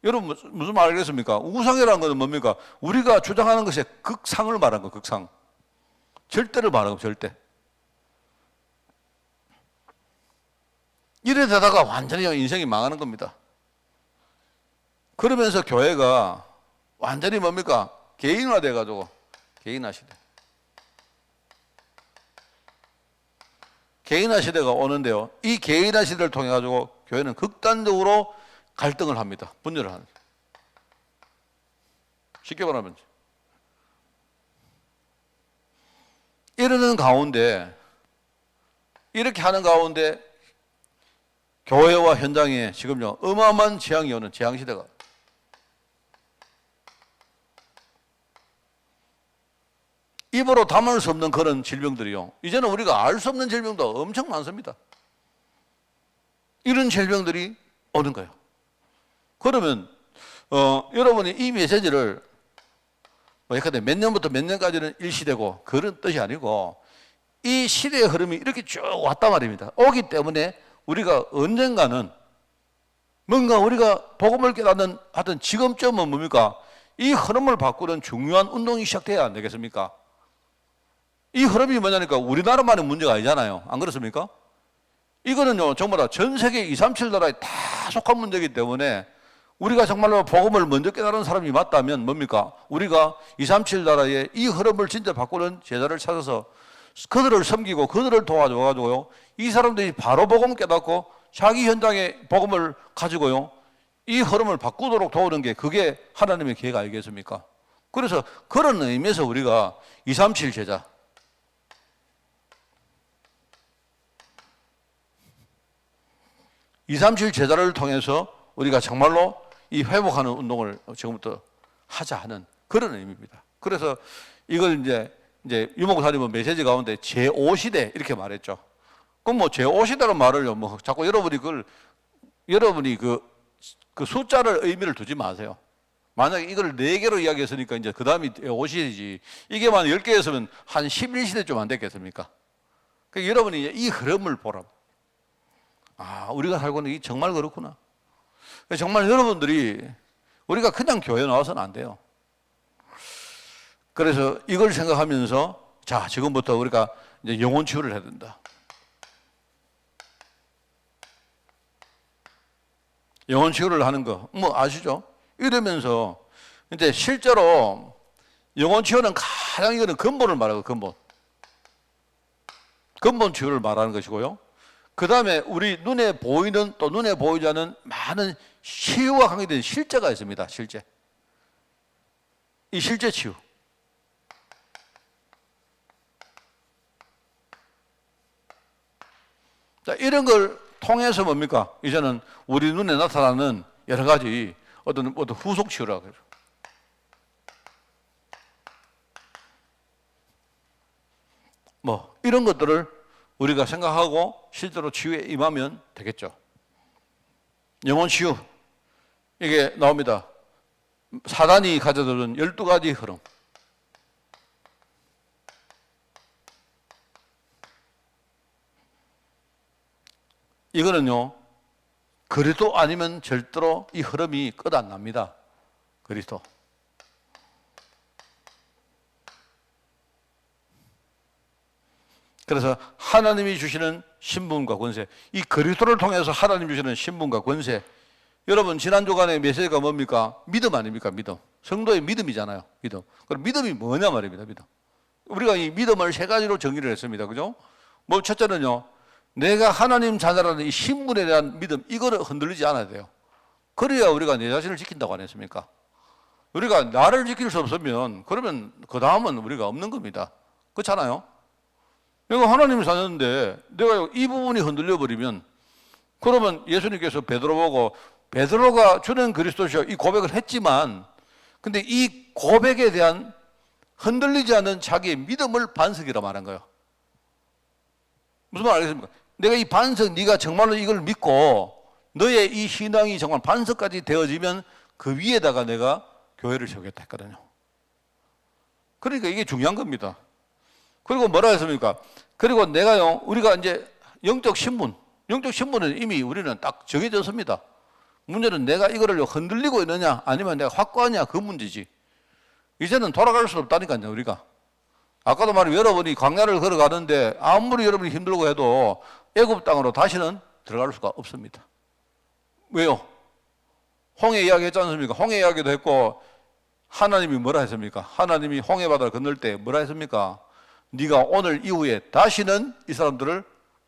여러분 무슨 말 알겠습니까? 우상이라는 것은 뭡니까? 우리가 주장하는 것의 극상을 말하는 거예요. 극상. 절대를 말하는 거예요. 절대. 이래 되다가 완전히 인생이 망하는 겁니다. 그러면서 교회가 완전히 뭡니까? 개인화 돼가지고 개인화 시대. 개인화 시대가 오는데요, 이 개인화 시대를 통해 가지고 교회는 극단적으로 갈등을 합니다. 분열을 하는. 쉽게 말하면 이러는 가운데, 이렇게 하는 가운데 교회와 현장에 지금요 어마어마한 재앙이 오는 재앙 시대가. 입으로 담을 수 없는 그런 질병들이요, 이제는 우리가 알 수 없는 질병도 엄청 많습니다. 이런 질병들이 오는 거예요. 그러면 여러분이 이 메시지를 몇 년부터 몇 년까지는 일시되고 그런 뜻이 아니고, 이 시대의 흐름이 이렇게 쭉 왔단 말입니다. 오기 때문에 우리가 언젠가는 뭔가 우리가 복음을 깨닫는 하여튼 지금쯤은 뭡니까? 이 흐름을 바꾸는 중요한 운동이 시작돼야 안 되겠습니까? 이 흐름이 뭐냐니까 우리나라만의 문제가 아니잖아요. 안 그렇습니까? 이거는요 정말 다 전 세계 237 나라에 다 속한 문제이기 때문에, 우리가 정말로 복음을 먼저 깨달은 사람이 맞다면 뭡니까? 우리가 237 나라의 이 흐름을 진짜 바꾸는 제자를 찾아서 그들을 섬기고 그들을 도와줘가지고요, 이 사람들이 바로 복음 깨닫고 자기 현장의 복음을 가지고요, 이 흐름을 바꾸도록 도우는 게 그게 하나님의 계획 아니겠습니까? 그래서 그런 의미에서 우리가 237 제자, 237 제자를 통해서 우리가 정말로 이 회복하는 운동을 지금부터 하자 하는 그런 의미입니다. 그래서 이걸 이제 유목사님은 메시지 가운데 제5시대 이렇게 말했죠. 그럼 뭐 제5시대라는 말을요, 뭐 자꾸 여러분이 그 숫자를 의미를 두지 마세요. 만약에 이걸 4개로 이야기했으니까 이제 그 다음이 5시대지. 이게 만 10개였으면 한 11시대 좀 안 됐겠습니까? 그러니까 여러분이 이 흐름을 보라. 아, 우리가 살고 있는 게 정말 그렇구나. 정말 여러분들이, 우리가 그냥 교회 나와서는 안 돼요. 그래서 이걸 생각하면서, 자, 지금부터 우리가 이제 영혼 치유를 해야 된다. 영혼 치유를 하는 거, 뭐 아시죠? 이러면서 이제 실제로 영혼 치유는 가장 이거는 근본을 말하고 근본 치유를 말하는 것이고요. 그 다음에 우리 눈에 보이는 또 눈에 보이지 않는 많은 치유와 관계된 실제가 있습니다. 실제. 이 실제 치유. 자, 이런 걸 통해서 뭡니까? 이제는 우리 눈에 나타나는 여러 가지 어떤 후속 치유라고 그래요. 뭐 이런 것들을 우리가 생각하고 실제로 치유에 임하면 되겠죠. 영혼 치유, 이게 나옵니다. 사단이 가져들은 12가지 흐름. 이거는요, 그리스도 아니면 절대로 이 흐름이 끝 안 납니다. 그리스도. 그래서 하나님이 주시는 신분과 권세, 이 그리스도를 통해서 하나님 주시는 신분과 권세. 여러분 지난 주간의 메시지가 뭡니까? 믿음 아닙니까? 믿음. 성도의 믿음이잖아요. 믿음. 그럼 믿음이 뭐냐 말입니다. 믿음. 우리가 이 믿음을 3가지로 정의를 했습니다. 그죠? 뭐 첫째는요, 내가 하나님 자녀라는 이 신분에 대한 믿음, 이거를 흔들리지 않아야 돼요. 그래야 우리가 내 자신을 지킨다고 안 했습니까? 우리가 나를 지킬 수 없으면 그러면 그 다음은 우리가 없는 겁니다. 그렇잖아요? 내가 하나님 자녀인데 내가 이 부분이 흔들려 버리면 그러면 예수님께서 베드로 보고 베드로가 주는 그리스도시여 이 고백을 했지만 근데 이 고백에 대한 흔들리지 않는 자기의 믿음을 반석이라 말한 거예요. 무슨 말 알겠습니까? 내가 이 반석, 네가 정말로 이걸 믿고 너의 이 신앙이 정말 반석까지 되어지면 그 위에다가 내가 교회를 세우겠다 했거든요. 그러니까 이게 중요한 겁니다. 그리고 뭐라 했습니까? 그리고 내가요, 우리가 이제 영적 신분은 이미 우리는 딱 정해졌습니다. 문제는 내가 이거를 흔들리고 있느냐 아니면 내가 확고하냐 그 문제지. 이제는 돌아갈 수 없다니까요, 우리가. 아까도 말해 여러분이 광야를 걸어가는데 아무리 여러분이 힘들고 해도 애굽 땅으로 다시는 들어갈 수가 없습니다. 왜요? 홍해 이야기 했지 않습니까? 홍해 이야기도 했고 하나님이 뭐라 했습니까? 하나님이 홍해 바다를 건널 때 뭐라 했습니까? 네가 오늘 이후에 다시는 이 사람들을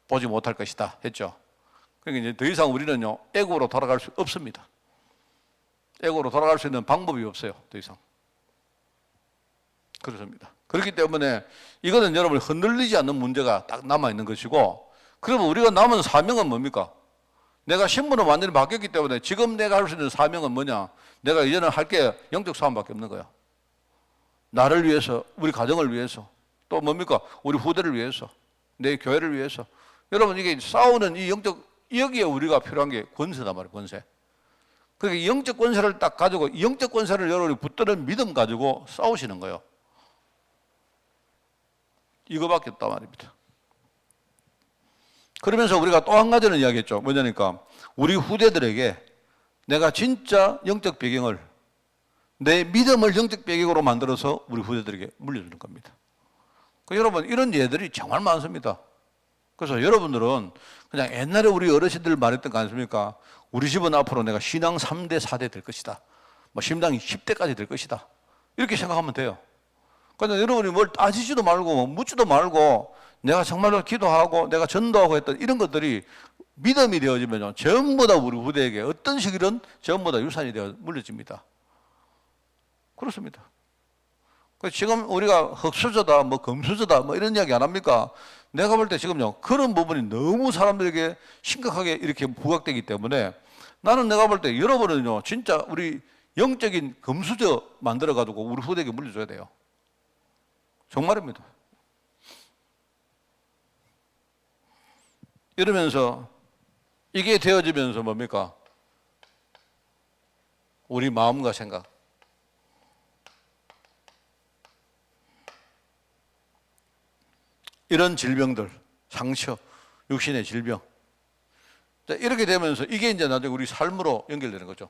보지 못할 것이다 했죠. 그러니까 이제 더 이상 우리는요 애굽으로 돌아갈 수 없습니다. 애굽으로 돌아갈 수 있는 방법이 없어요. 더 이상. 그렇습니다. 그렇기 때문에 이거는 여러분 흔들리지 않는 문제가 딱 남아있는 것이고 그러면 우리가 남은 사명은 뭡니까? 내가 신분은 완전히 바뀌었기 때문에 지금 내가 할 수 있는 사명은 뭐냐? 내가 이제는 할 게 영적 사업밖에 없는 거야. 나를 위해서, 우리 가정을 위해서, 또 뭡니까? 우리 후대를 위해서, 내 교회를 위해서. 여러분 이게 싸우는 이 영적, 여기에 우리가 필요한 게 권세단 말이에요. 권세. 그러니까 영적 권세를 딱 가지고 이 영적 권세를 여러분이 붙드는 믿음 가지고 싸우시는 거예요. 이거밖에 없단 말입니다. 그러면서 우리가 또 한 가지는 이야기했죠. 뭐냐니까 우리 후대들에게 내가 진짜 영적 배경을 내 믿음을 영적 배경으로 만들어서 우리 후대들에게 물려주는 겁니다. 여러분 이런 예들이 정말 많습니다. 그래서 여러분들은 그냥 옛날에 우리 어르신들 말했던 거 아닙니까? 우리 집은 앞으로 내가 신앙 3대 4대 될 것이다. 뭐 신앙이 10대까지 될 것이다. 이렇게 생각하면 돼요. 그러니까 여러분이 뭘 따지지도 말고 묻지도 말고 내가 정말로 기도하고 내가 전도하고 했던 이런 것들이 믿음이 되어지면요 전부 다 우리 후대에게 어떤 식이든 전부 다 유산이 되어 물려집니다. 그렇습니다. 지금 우리가 흑수저다 뭐 금수저다 뭐 이런 이야기 안 합니까? 내가 볼 때 지금요 그런 부분이 너무 사람들에게 심각하게 이렇게 부각되기 때문에 나는 내가 볼 때 여러분은요 진짜 우리 영적인 금수저 만들어 가지고 우리 후대에게 물려줘야 돼요. 정말입니다. 이러면서 이게 되어지면서 뭡니까? 우리 마음과 생각. 이런 질병들, 상처, 육신의 질병. 이렇게 되면서 이게 이제 나중에 우리 삶으로 연결되는 거죠.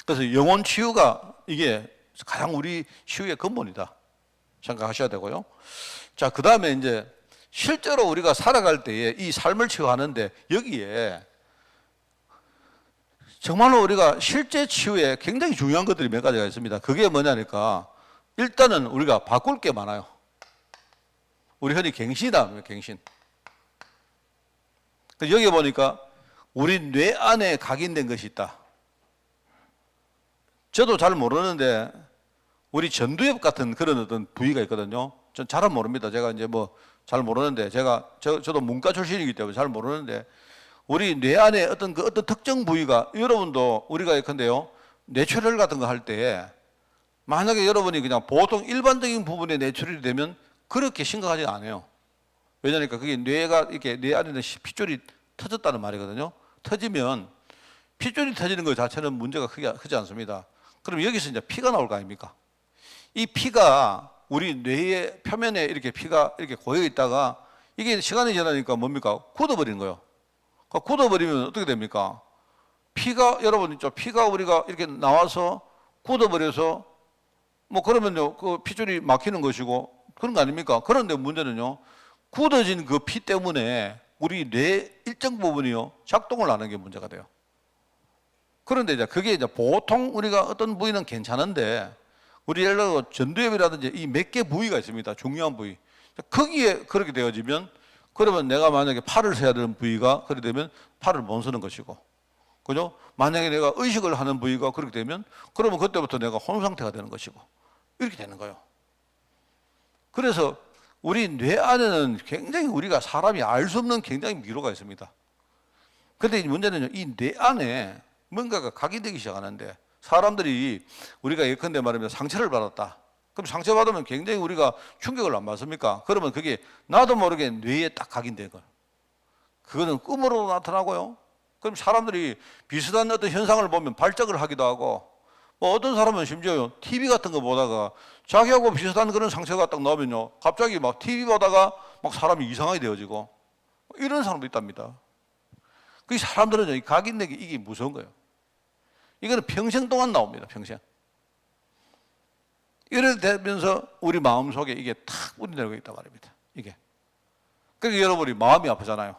그래서 영혼 치유가 이게 가장 우리 치유의 근본이다. 생각하셔야 되고요. 자, 그 다음에 이제 실제로 우리가 살아갈 때에 이 삶을 치유하는데 여기에 정말로 우리가 실제 치유에 굉장히 중요한 것들이 몇 가지가 있습니다. 그게 뭐냐니까 일단은 우리가 바꿀 게 많아요. 우리 흔히 갱신이다, 갱신. 여기 보니까 우리 뇌 안에 각인된 것이 있다. 저도 잘 모르는데 우리 전두엽 같은 그런 어떤 부위가 있거든요. 전 잘은 모릅니다. 제가 이제 뭐 잘 모르는데 저도 문과 출신이기 때문에 잘 모르는데 우리 뇌 안에 어떤 특정 부위가 여러분도 우리가 예컨대요 뇌출혈 같은 거 할 때 만약에 여러분이 그냥 보통 일반적인 부분에 뇌출혈이 되면 그렇게 심각하지 않아요. 왜냐니까 그게 뇌가 이렇게 뇌 안에 핏줄이 터졌다는 말이거든요. 터지면 핏줄이 터지는 것 자체는 문제가 크지 않습니다. 그럼 여기서 이제 피가 나올 거 아닙니까? 이 피가 우리 뇌의 표면에 이렇게 피가 이렇게 고여 있다가 이게 시간이 지나니까 뭡니까? 굳어버리는 거예요. 굳어버리면 어떻게 됩니까? 피가 여러분 있죠? 피가 우리가 이렇게 나와서 굳어버려서 뭐 그러면요 그 핏줄이 막히는 것이고 그런 거 아닙니까? 그런데 문제는요 굳어진 그 피 때문에 우리 뇌 일정 부분이요 작동을 안 하는 게 문제가 돼요. 그런데 이제 그게 이제 보통 우리가 어떤 부위는 괜찮은데 우리 예를 들어 전두엽이라든지 이 몇 개 부위가 있습니다. 중요한 부위. 거기에 그렇게 되어지면 그러면 내가 만약에 팔을 써야 되는 부위가 그렇게 되면 팔을 못 쓰는 것이고, 그죠? 만약에 내가 의식을 하는 부위가 그렇게 되면 그러면 그때부터 내가 혼 상태가 되는 것이고, 이렇게 되는 거예요. 그래서 우리 뇌 안에는 굉장히 우리가 사람이 알 수 없는 굉장히 미로가 있습니다. 근데 문제는 이 뇌 안에 뭔가가 각인되기 시작하는데, 사람들이 우리가 예컨대 말하면 상처를 받았다. 그럼 상처받으면 굉장히 우리가 충격을 안 받습니까? 그러면 그게 나도 모르게 뇌에 딱 각인된 거예요. 그거는 꿈으로 나타나고요. 그럼 사람들이 비슷한 어떤 현상을 보면 발작을 하기도 하고, 뭐 어떤 사람은 심지어 TV 같은 거 보다가 자기하고 비슷한 그런 상처가 딱 나오면요, 갑자기 막 TV 보다가 막 사람이 이상하게 되어지고, 이런 사람도 있답니다. 그 사람들은 각인되기 이게 무서운 거예요. 이거는 평생 동안 나옵니다. 평생. 이래 되면서 우리 마음 속에 이게 탁 우려내고 있단 말입니다. 이게. 그러니까 여러분이 마음이 아프잖아요.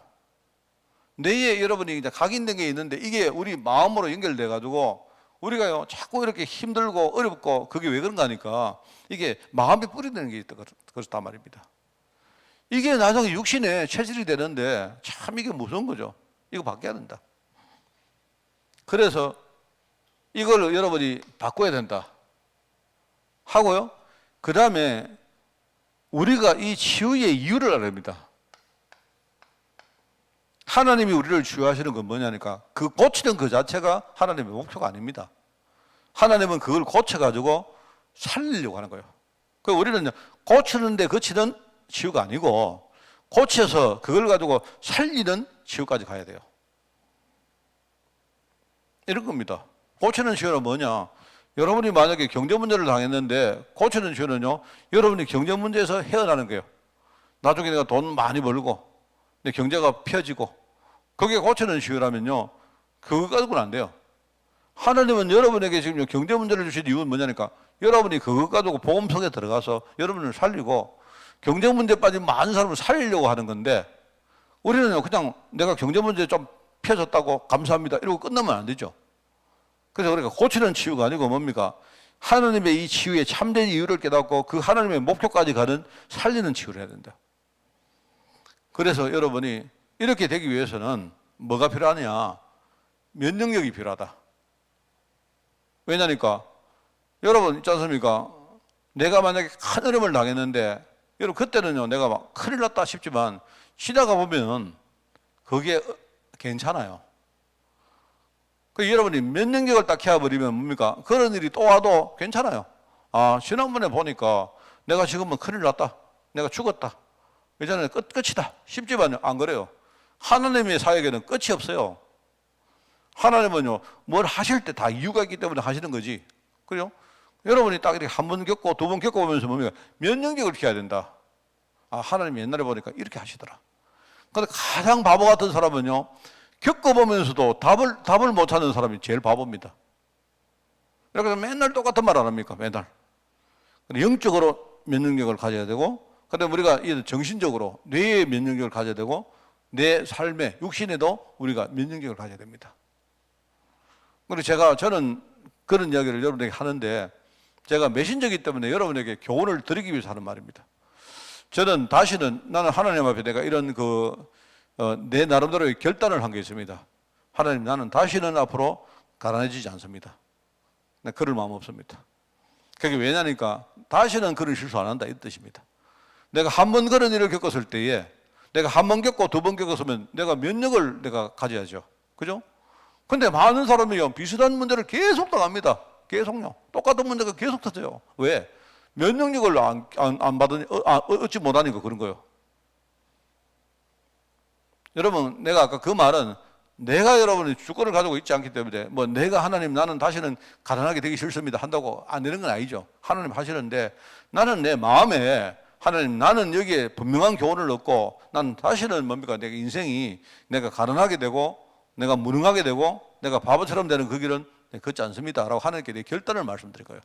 뇌에 여러분이 이제 각인된 게 있는데 이게 우리 마음으로 연결돼 가지고 우리가요 자꾸 이렇게 힘들고 어렵고, 그게 왜 그런가 하니까 이게 마음에 뿌리되는 게 있다 그렇단 말입니다. 이게 나중에 육신에 체질이 되는데 참 이게 무서운 거죠. 이거 바뀌어야 된다. 그래서 이걸 여러분이 바꿔야 된다 하고요. 그 다음에 우리가 이 치유의 이유를 알아야 합니다. 하나님이 우리를 치유하시는 건 뭐냐니까, 그 고치는 그 자체가 하나님의 목표가 아닙니다. 하나님은 그걸 고쳐가지고 살리려고 하는 거예요. 그러니까 우리는 고치는데 그치는 치유가 아니고, 고쳐서 그걸 가지고 살리는 치유까지 가야 돼요. 이런 겁니다. 고치는 치유는 뭐냐? 여러분이 만약에 경제 문제를 당했는데 고치는 치유는요, 여러분이 경제 문제에서 헤어나는 거예요. 나중에 내가 돈 많이 벌고 내 경제가 펴지고, 그게 고치는 치유라면요, 그거 가지고는 안 돼요. 하나님은 여러분에게 지금 경제 문제를 주신 이유는 뭐냐니까, 여러분이 그거 가지고 복음 속에 들어가서 여러분을 살리고 경제 문제 빠진 많은 사람을 살리려고 하는 건데, 우리는 그냥 내가 경제 문제 좀 펴졌다고 감사합니다 이러고 끝나면 안 되죠. 그래서 우리가 고치는 치유가 아니고 뭡니까? 하나님의 이 치유의 참된 이유를 깨닫고 그 하나님의 목표까지 가는 살리는 치유를 해야 된다. 그래서 여러분이 이렇게 되기 위해서는 뭐가 필요하냐? 면역력이 필요하다. 왜냐니까 여러분 있지 않습니까? 내가 만약에 큰 어려움을 당했는데, 여러분 그때는요 내가 막 큰일 났다 싶지만 쉬다가 보면 그게 괜찮아요. 그 여러분이 면역력을 딱 해버리면 뭡니까? 그런 일이 또 와도 괜찮아요. 아, 지난번에 보니까 내가 지금은 큰일 났다, 내가 죽었다, 이제는 끝이다 싶지만요, 안 그래요. 하나님의 사역에는 끝이 없어요. 하나님은요 뭘 하실 때 다 이유가 있기 때문에 하시는 거지. 그래요? 여러분이 딱 이렇게 한 번 겪고 두 번 겪어보면서 뭡니까? 면역력을 키워야 된다. 아, 하나님이 옛날에 보니까 이렇게 하시더라. 근데 가장 바보 같은 사람은요, 겪어보면서도 답을 못 찾는 사람이 제일 바보입니다. 그래서 맨날 똑같은 말 안 합니까? 맨날. 영적으로 면역력을 가져야 되고, 그다음에 우리가 정신적으로 뇌의 면역력을 가져야 되고, 내 삶의 육신에도 우리가 면역력을 가져야 됩니다. 그리고 저는 그런 이야기를 여러분에게 하는데, 제가 메신저이기 때문에 여러분에게 교훈을 드리기 위해서 하는 말입니다. 저는 다시는, 나는 하나님 앞에 내가 이런 내 나름대로의 결단을 한 게 있습니다. 하나님, 나는 다시는 앞으로 가난해지지 않습니다. 그럴 마음 없습니다. 그게 왜냐니까 다시는 그런 실수 안 한다 이 뜻입니다. 내가 한 번 그런 일을 겪었을 때에, 내가 한 번 겪고 두 번 겪었으면 내가 면역을 내가 가져야죠. 그죠? 근데 많은 사람이 비슷한 문제를 계속 당합니다. 계속요. 똑같은 문제가 계속 터져요. 왜? 면역력을 안 받으니, 얻지 못하니까 그런 거예요. 여러분, 내가 아까 그 말은 내가 여러분의 주권을 가지고 있지 않기 때문에, 뭐 내가 하나님 나는 다시는 가난하게 되기 싫습니다 한다고 안 되는 건 아니죠. 하나님 하시는데, 나는 내 마음에 하나님, 나는 여기에 분명한 교훈을 얻고 난 다시는 뭡니까? 내가 인생이 내가 가난하게 되고 내가 무능하게 되고 내가 바보처럼 되는 그 길은 걷지 않습니다 라고 하나님께 내 결단을 말씀드릴 거예요.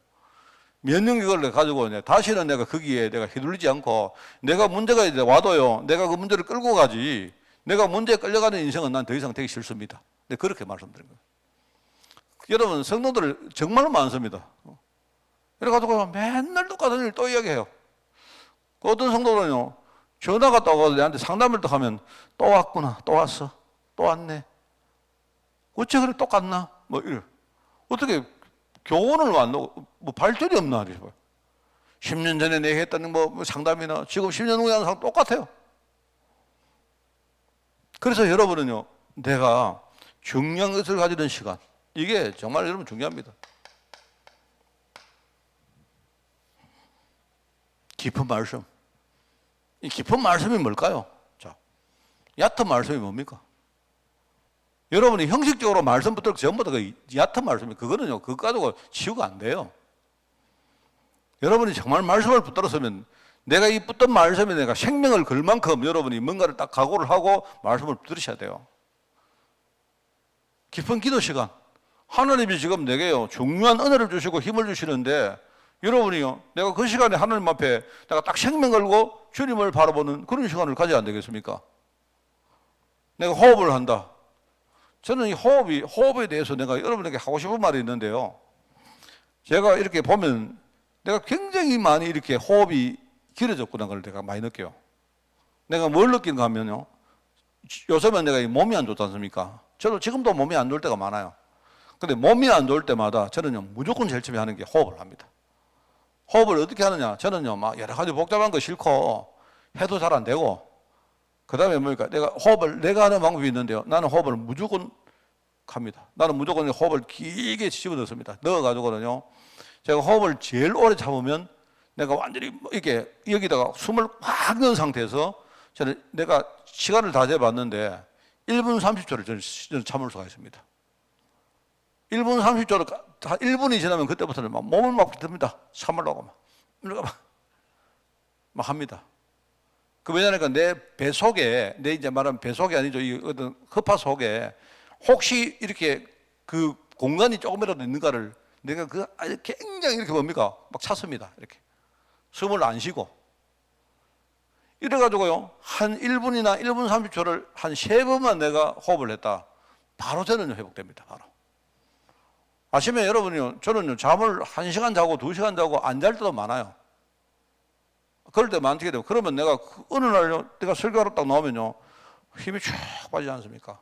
면역력을 가지고 다시는 내가 거기에 내가 휘둘리지 않고, 내가 문제가 와도요 내가 그 문제를 끌고 가지, 내가 문제에 끌려가는 인생은 난 더 이상 되기 싫습니다. 네, 그렇게 말씀드린 거예요. 여러분, 성도들 정말 많습니다. 그래가지고 맨날 똑같은 일 또 이야기해요. 어떤 성도는요, 전화가 또 와서 내한테 상담을 또 하면 또 왔구나, 또 왔어, 또 왔네. 어째 그래 똑같나? 뭐 이래. 어떻게 교훈을 뭐 발전이 없나? 10년 전에 내가 했던 뭐 상담이나 지금 10년 후에 하는 상담 똑같아요. 그래서 여러분은요, 내가 중요한 것을 가지는 시간, 이게 정말 여러분 중요합니다. 깊은 말씀. 이 깊은 말씀이 뭘까요? 자, 얕은 말씀이 뭡니까? 여러분이 형식적으로 말씀부터 전부 다 그 얕은 말씀이 그거는요, 그거 가지고 치유가 안 돼요. 여러분이 정말 말씀을 붙들었으면 내가 이 붙든 말씀에 내가 생명을 걸 만큼 여러분이 뭔가를 딱 각오를 하고 말씀을 들으셔야 돼요. 깊은 기도 시간. 하나님이 지금 내게요, 중요한 은혜를 주시고 힘을 주시는데 여러분이요, 내가 그 시간에 하나님 앞에 내가 딱 생명 걸고 주님을 바라보는 그런 시간을 가져야 안 되겠습니까? 내가 호흡을 한다. 저는 이 호흡에 대해서 내가 여러분에게 하고 싶은 말이 있는데요. 제가 이렇게 보면 내가 굉장히 많이 이렇게 호흡이 길어졌구나, 걸 내가 많이 느껴요. 내가 뭘 느끼는가 하면요, 요즘은 내가 몸이 안 좋지 않습니까? 저도 지금도 몸이 안 좋을 때가 많아요. 근데 몸이 안 좋을 때마다 저는요, 무조건 제일 처음에 하는 게 호흡을 합니다. 호흡을 어떻게 하느냐? 저는요, 막 여러 가지 복잡한 거 싫고 해도 잘 안 되고, 그 다음에 뭡니까? 내가 하는 방법이 있는데요. 나는 호흡을 무조건 합니다. 나는 무조건 호흡을 길게 집어넣습니다. 넣어가지고는요, 제가 호흡을 제일 오래 잡으면 내가 완전히 이렇게 여기다가 숨을 확 넣은 상태에서 저는 내가 시간을 다 재봤는데 1분 30초를 저는 참을 수가 있습니다. 1분 30초를, 1분이 지나면 그때부터는 막 몸을 막 듭니다. 참으려고 막 합니다. 그 왜냐니까 내 배 속에, 내 이제 말하면 배 속이 아니죠. 이 어떤 허파 속에 혹시 이렇게 그 공간이 조금이라도 있는가를 내가 굉장히 이렇게 뭡니까? 막 찾습니다. 이렇게. 숨을 안 쉬고. 이래가지고요, 한 1분이나 1분 30초를 한 3번만 내가 호흡을 했다. 바로 저는 회복됩니다. 바로. 아침에 여러분이요, 저는요, 잠을 1시간 자고 2시간 자고 안 잘 때도 많아요. 그럴 때 많게 되고, 그러면 내가 어느 날요, 내가 설교하러 딱 나오면요, 힘이 쫙 빠지지 않습니까?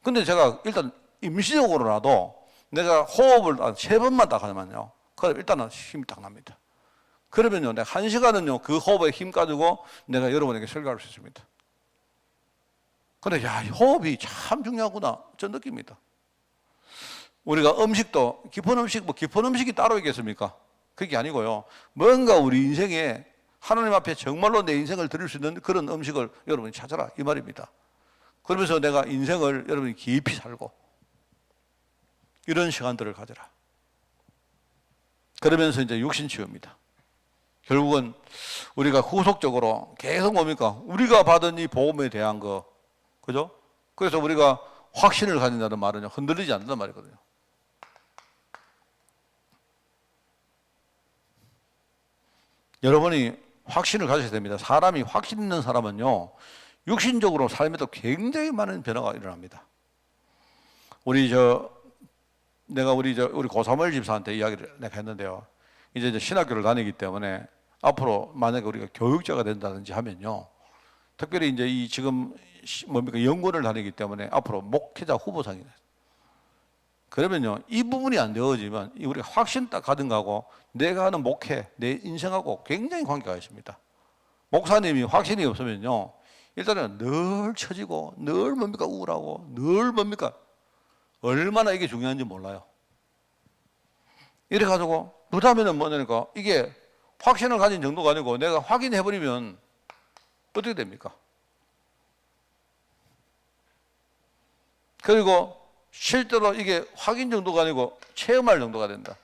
근데 제가 일단 임시적으로라도 내가 호흡을 3번만 딱 하면요, 그럼 일단은 힘이 딱 납니다. 그러면요, 내가 1시간은요, 그 호흡에 힘 가지고 내가 여러분에게 설교할 수 있습니다. 근데 야, 호흡이 참 중요하구나, 저 느낍니다. 우리가 음식도 깊은 음식, 깊은 음식이 따로 있겠습니까? 그게 아니고요, 뭔가 우리 인생에 하나님 앞에 정말로 내 인생을 드릴 수 있는 그런 음식을 여러분이 찾아라, 이 말입니다. 그러면서 내가 인생을 여러분이 깊이 살고 이런 시간들을 가져라. 그러면서 이제 육신 치유입니다. 결국은 우리가 후속적으로 계속 뭡니까? 우리가 받은 이 복음에 대한 거, 그죠? 그래서 우리가 확신을 가진다는 말은요, 흔들리지 않는단 말이거든요. 여러분이 확신을 가져야 됩니다. 사람이 확신 있는 사람은요, 육신적으로 삶에도 굉장히 많은 변화가 일어납니다. 내가 우리 고사물 집사한테 이야기를 내가 했는데요. 이제 신학교를 다니기 때문에 앞으로 만약에 우리가 교육자가 된다든지 하면요, 특별히 이제 이 지금 연구원을 다니기 때문에 앞으로 목회자 후보상이 돼요. 그러면요, 이 부분이 안 되어지면 우리가 확신 딱 가진 거하고 내가 하는 목회, 내 인생하고 굉장히 관계가 있습니다. 목사님이 확신이 없으면요, 일단은 늘 처지고, 늘 뭡니까? 우울하고, 늘 뭡니까? 얼마나 이게 중요한지 몰라요. 이래가지고, 그 다음에는 뭐냐니까, 이게 확신을 가진 정도가 아니고 내가 확인해버리면 어떻게 됩니까? 그리고 실제로 이게 확인 정도가 아니고 체험할 정도가 된다.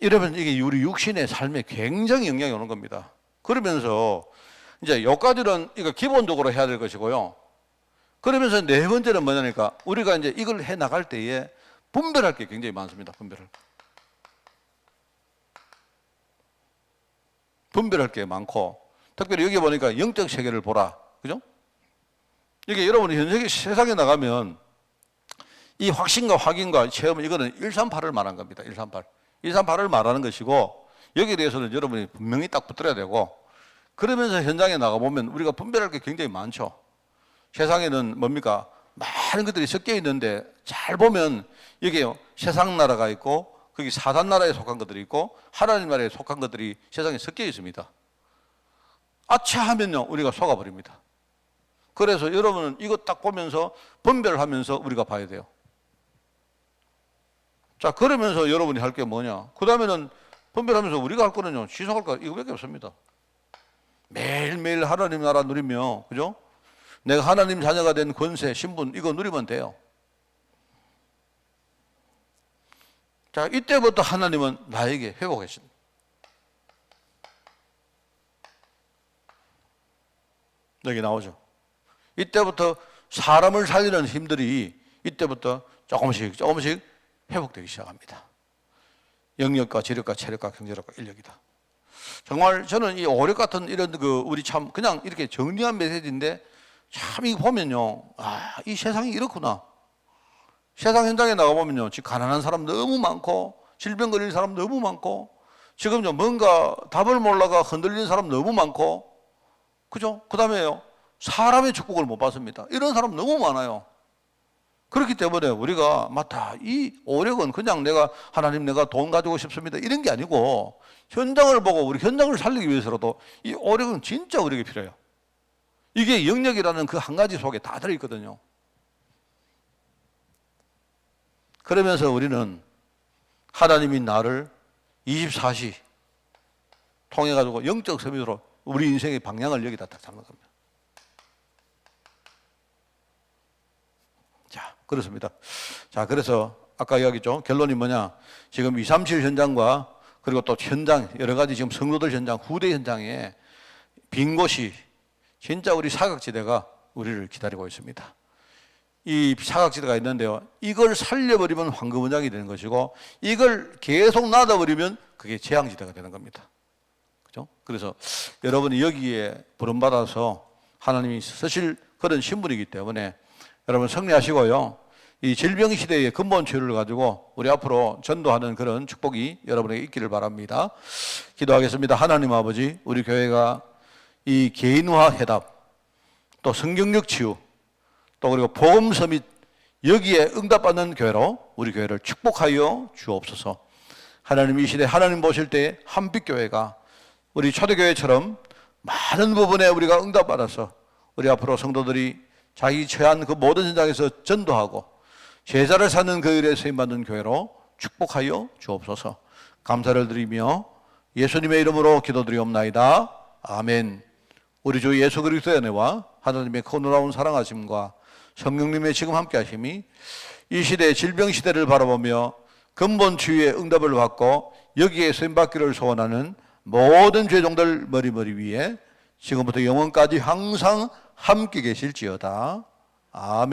이러면 이게 우리 육신의 삶에 굉장히 영향이 오는 겁니다. 그러면서 이제 여기까지는 이거 기본적으로 해야 될 것이고요. 그러면서 네 번째는 뭐냐니까, 우리가 이제 이걸 해 나갈 때에 분별할 게 굉장히 많습니다. 분별할 게 많고, 특별히 여기 보니까 영적 세계를 보라, 그죠? 이게 여러분이 현 세상에 나가면 이 확신과 확인과 체험, 이거는 138을 말한 겁니다. 138. 138을 말하는 것이고, 여기에 대해서는 여러분이 분명히 딱 붙들어야 되고, 그러면서 현장에 나가보면 우리가 분별할 게 굉장히 많죠. 세상에는 뭡니까? 많은 것들이 섞여 있는데, 잘 보면 여기에 세상 나라가 있고, 거기 사단 나라에 속한 것들이 있고, 하나님 나라에 속한 것들이 세상에 섞여 있습니다. 아차 하면요, 우리가 속아버립니다. 그래서 여러분은 이거 딱 보면서 분별하면서 우리가 봐야 돼요. 자, 그러면서 여러분이 할 게 뭐냐? 그 다음에는 분별하면서 우리가 할 거는요, 지속할 거 이거밖에 없습니다. 매일매일 하나님 나라 누리며, 그죠? 내가 하나님 자녀가 된 권세, 신분, 이거 누리면 돼요. 자, 이때부터 하나님은 나에게 회복하십니다. 여기 나오죠. 이때부터 사람을 살리는 힘들이 이때부터 조금씩 회복되기 시작합니다. 영역과 지력과 체력과 경제력과 인력이다. 정말 저는 이 오력 같은 이런 우리 참 그냥 이렇게 정리한 메시지인데 참 이거 보면요, 이 세상이 이렇구나. 세상 현장에 나가보면요, 지금 가난한 사람 너무 많고, 질병 걸리는 사람 너무 많고, 지금 뭔가 답을 몰라가 흔들리는 사람 너무 많고, 그죠? 그 다음에요, 사람의 축복을 못 받습니다. 이런 사람 너무 많아요. 그렇기 때문에 우리가 맞다, 이 오력은 그냥 하나님 내가 돈 가지고 싶습니다, 이런 게 아니고, 현장을 보고 우리 현장을 살리기 위해서라도 이 오력은 진짜 우리에게 필요해요. 이게 영역이라는 그 한 가지 속에 다 들어있거든요. 그러면서 우리는 하나님이 나를 24시 통해가지고 영적 서밋으로 우리 인생의 방향을 여기다 딱 잡는 겁니다. 자, 그렇습니다. 자, 그래서 아까 이야기했죠. 결론이 뭐냐? 지금 237 현장과 그리고 또 현장, 여러 가지 지금 성도들 현장, 후대 현장에 빈 곳이 진짜 우리 사각지대가 우리를 기다리고 있습니다. 이 사각지대가 있는데요, 이걸 살려버리면 황금원장이 되는 것이고, 이걸 계속 놔둬버리면 그게 재앙지대가 되는 겁니다. 그죠? 그래서 여러분이 여기에 부름받아서 하나님이 쓰실 그런 신분이기 때문에 여러분 승리하시고요, 이 질병 시대의 근본 치유를 가지고 우리 앞으로 전도하는 그런 축복이 여러분에게 있기를 바랍니다. 기도하겠습니다. 하나님 아버지, 우리 교회가 이 개인화 해답, 또 성경력 치유, 또 그리고 복음 서밋, 여기에 응답받는 교회로 우리 교회를 축복하여 주옵소서. 하나님, 이 시대 하나님 보실 때 한빛교회가 우리 초대교회처럼 많은 부분에 우리가 응답받아서 우리 앞으로 성도들이 자기 처한 그 모든 현장에서 전도하고 제자를 사는 그 일에 쓰임받는 교회로 축복하여 주옵소서. 감사를 드리며 예수님의 이름으로 기도드리옵나이다. 아멘. 우리 주 예수 그리스도의 은혜와 하나님의 그 놀라운 사랑하심과 성령님의 지금 함께 하심이 이 시대 질병 시대를 바라보며 근본 치유의 응답을 받고 여기에 쓰임받기를 소원하는 모든 죄종들 머리 위에 지금부터 영원까지 항상 함께 계실지어다. 아멘.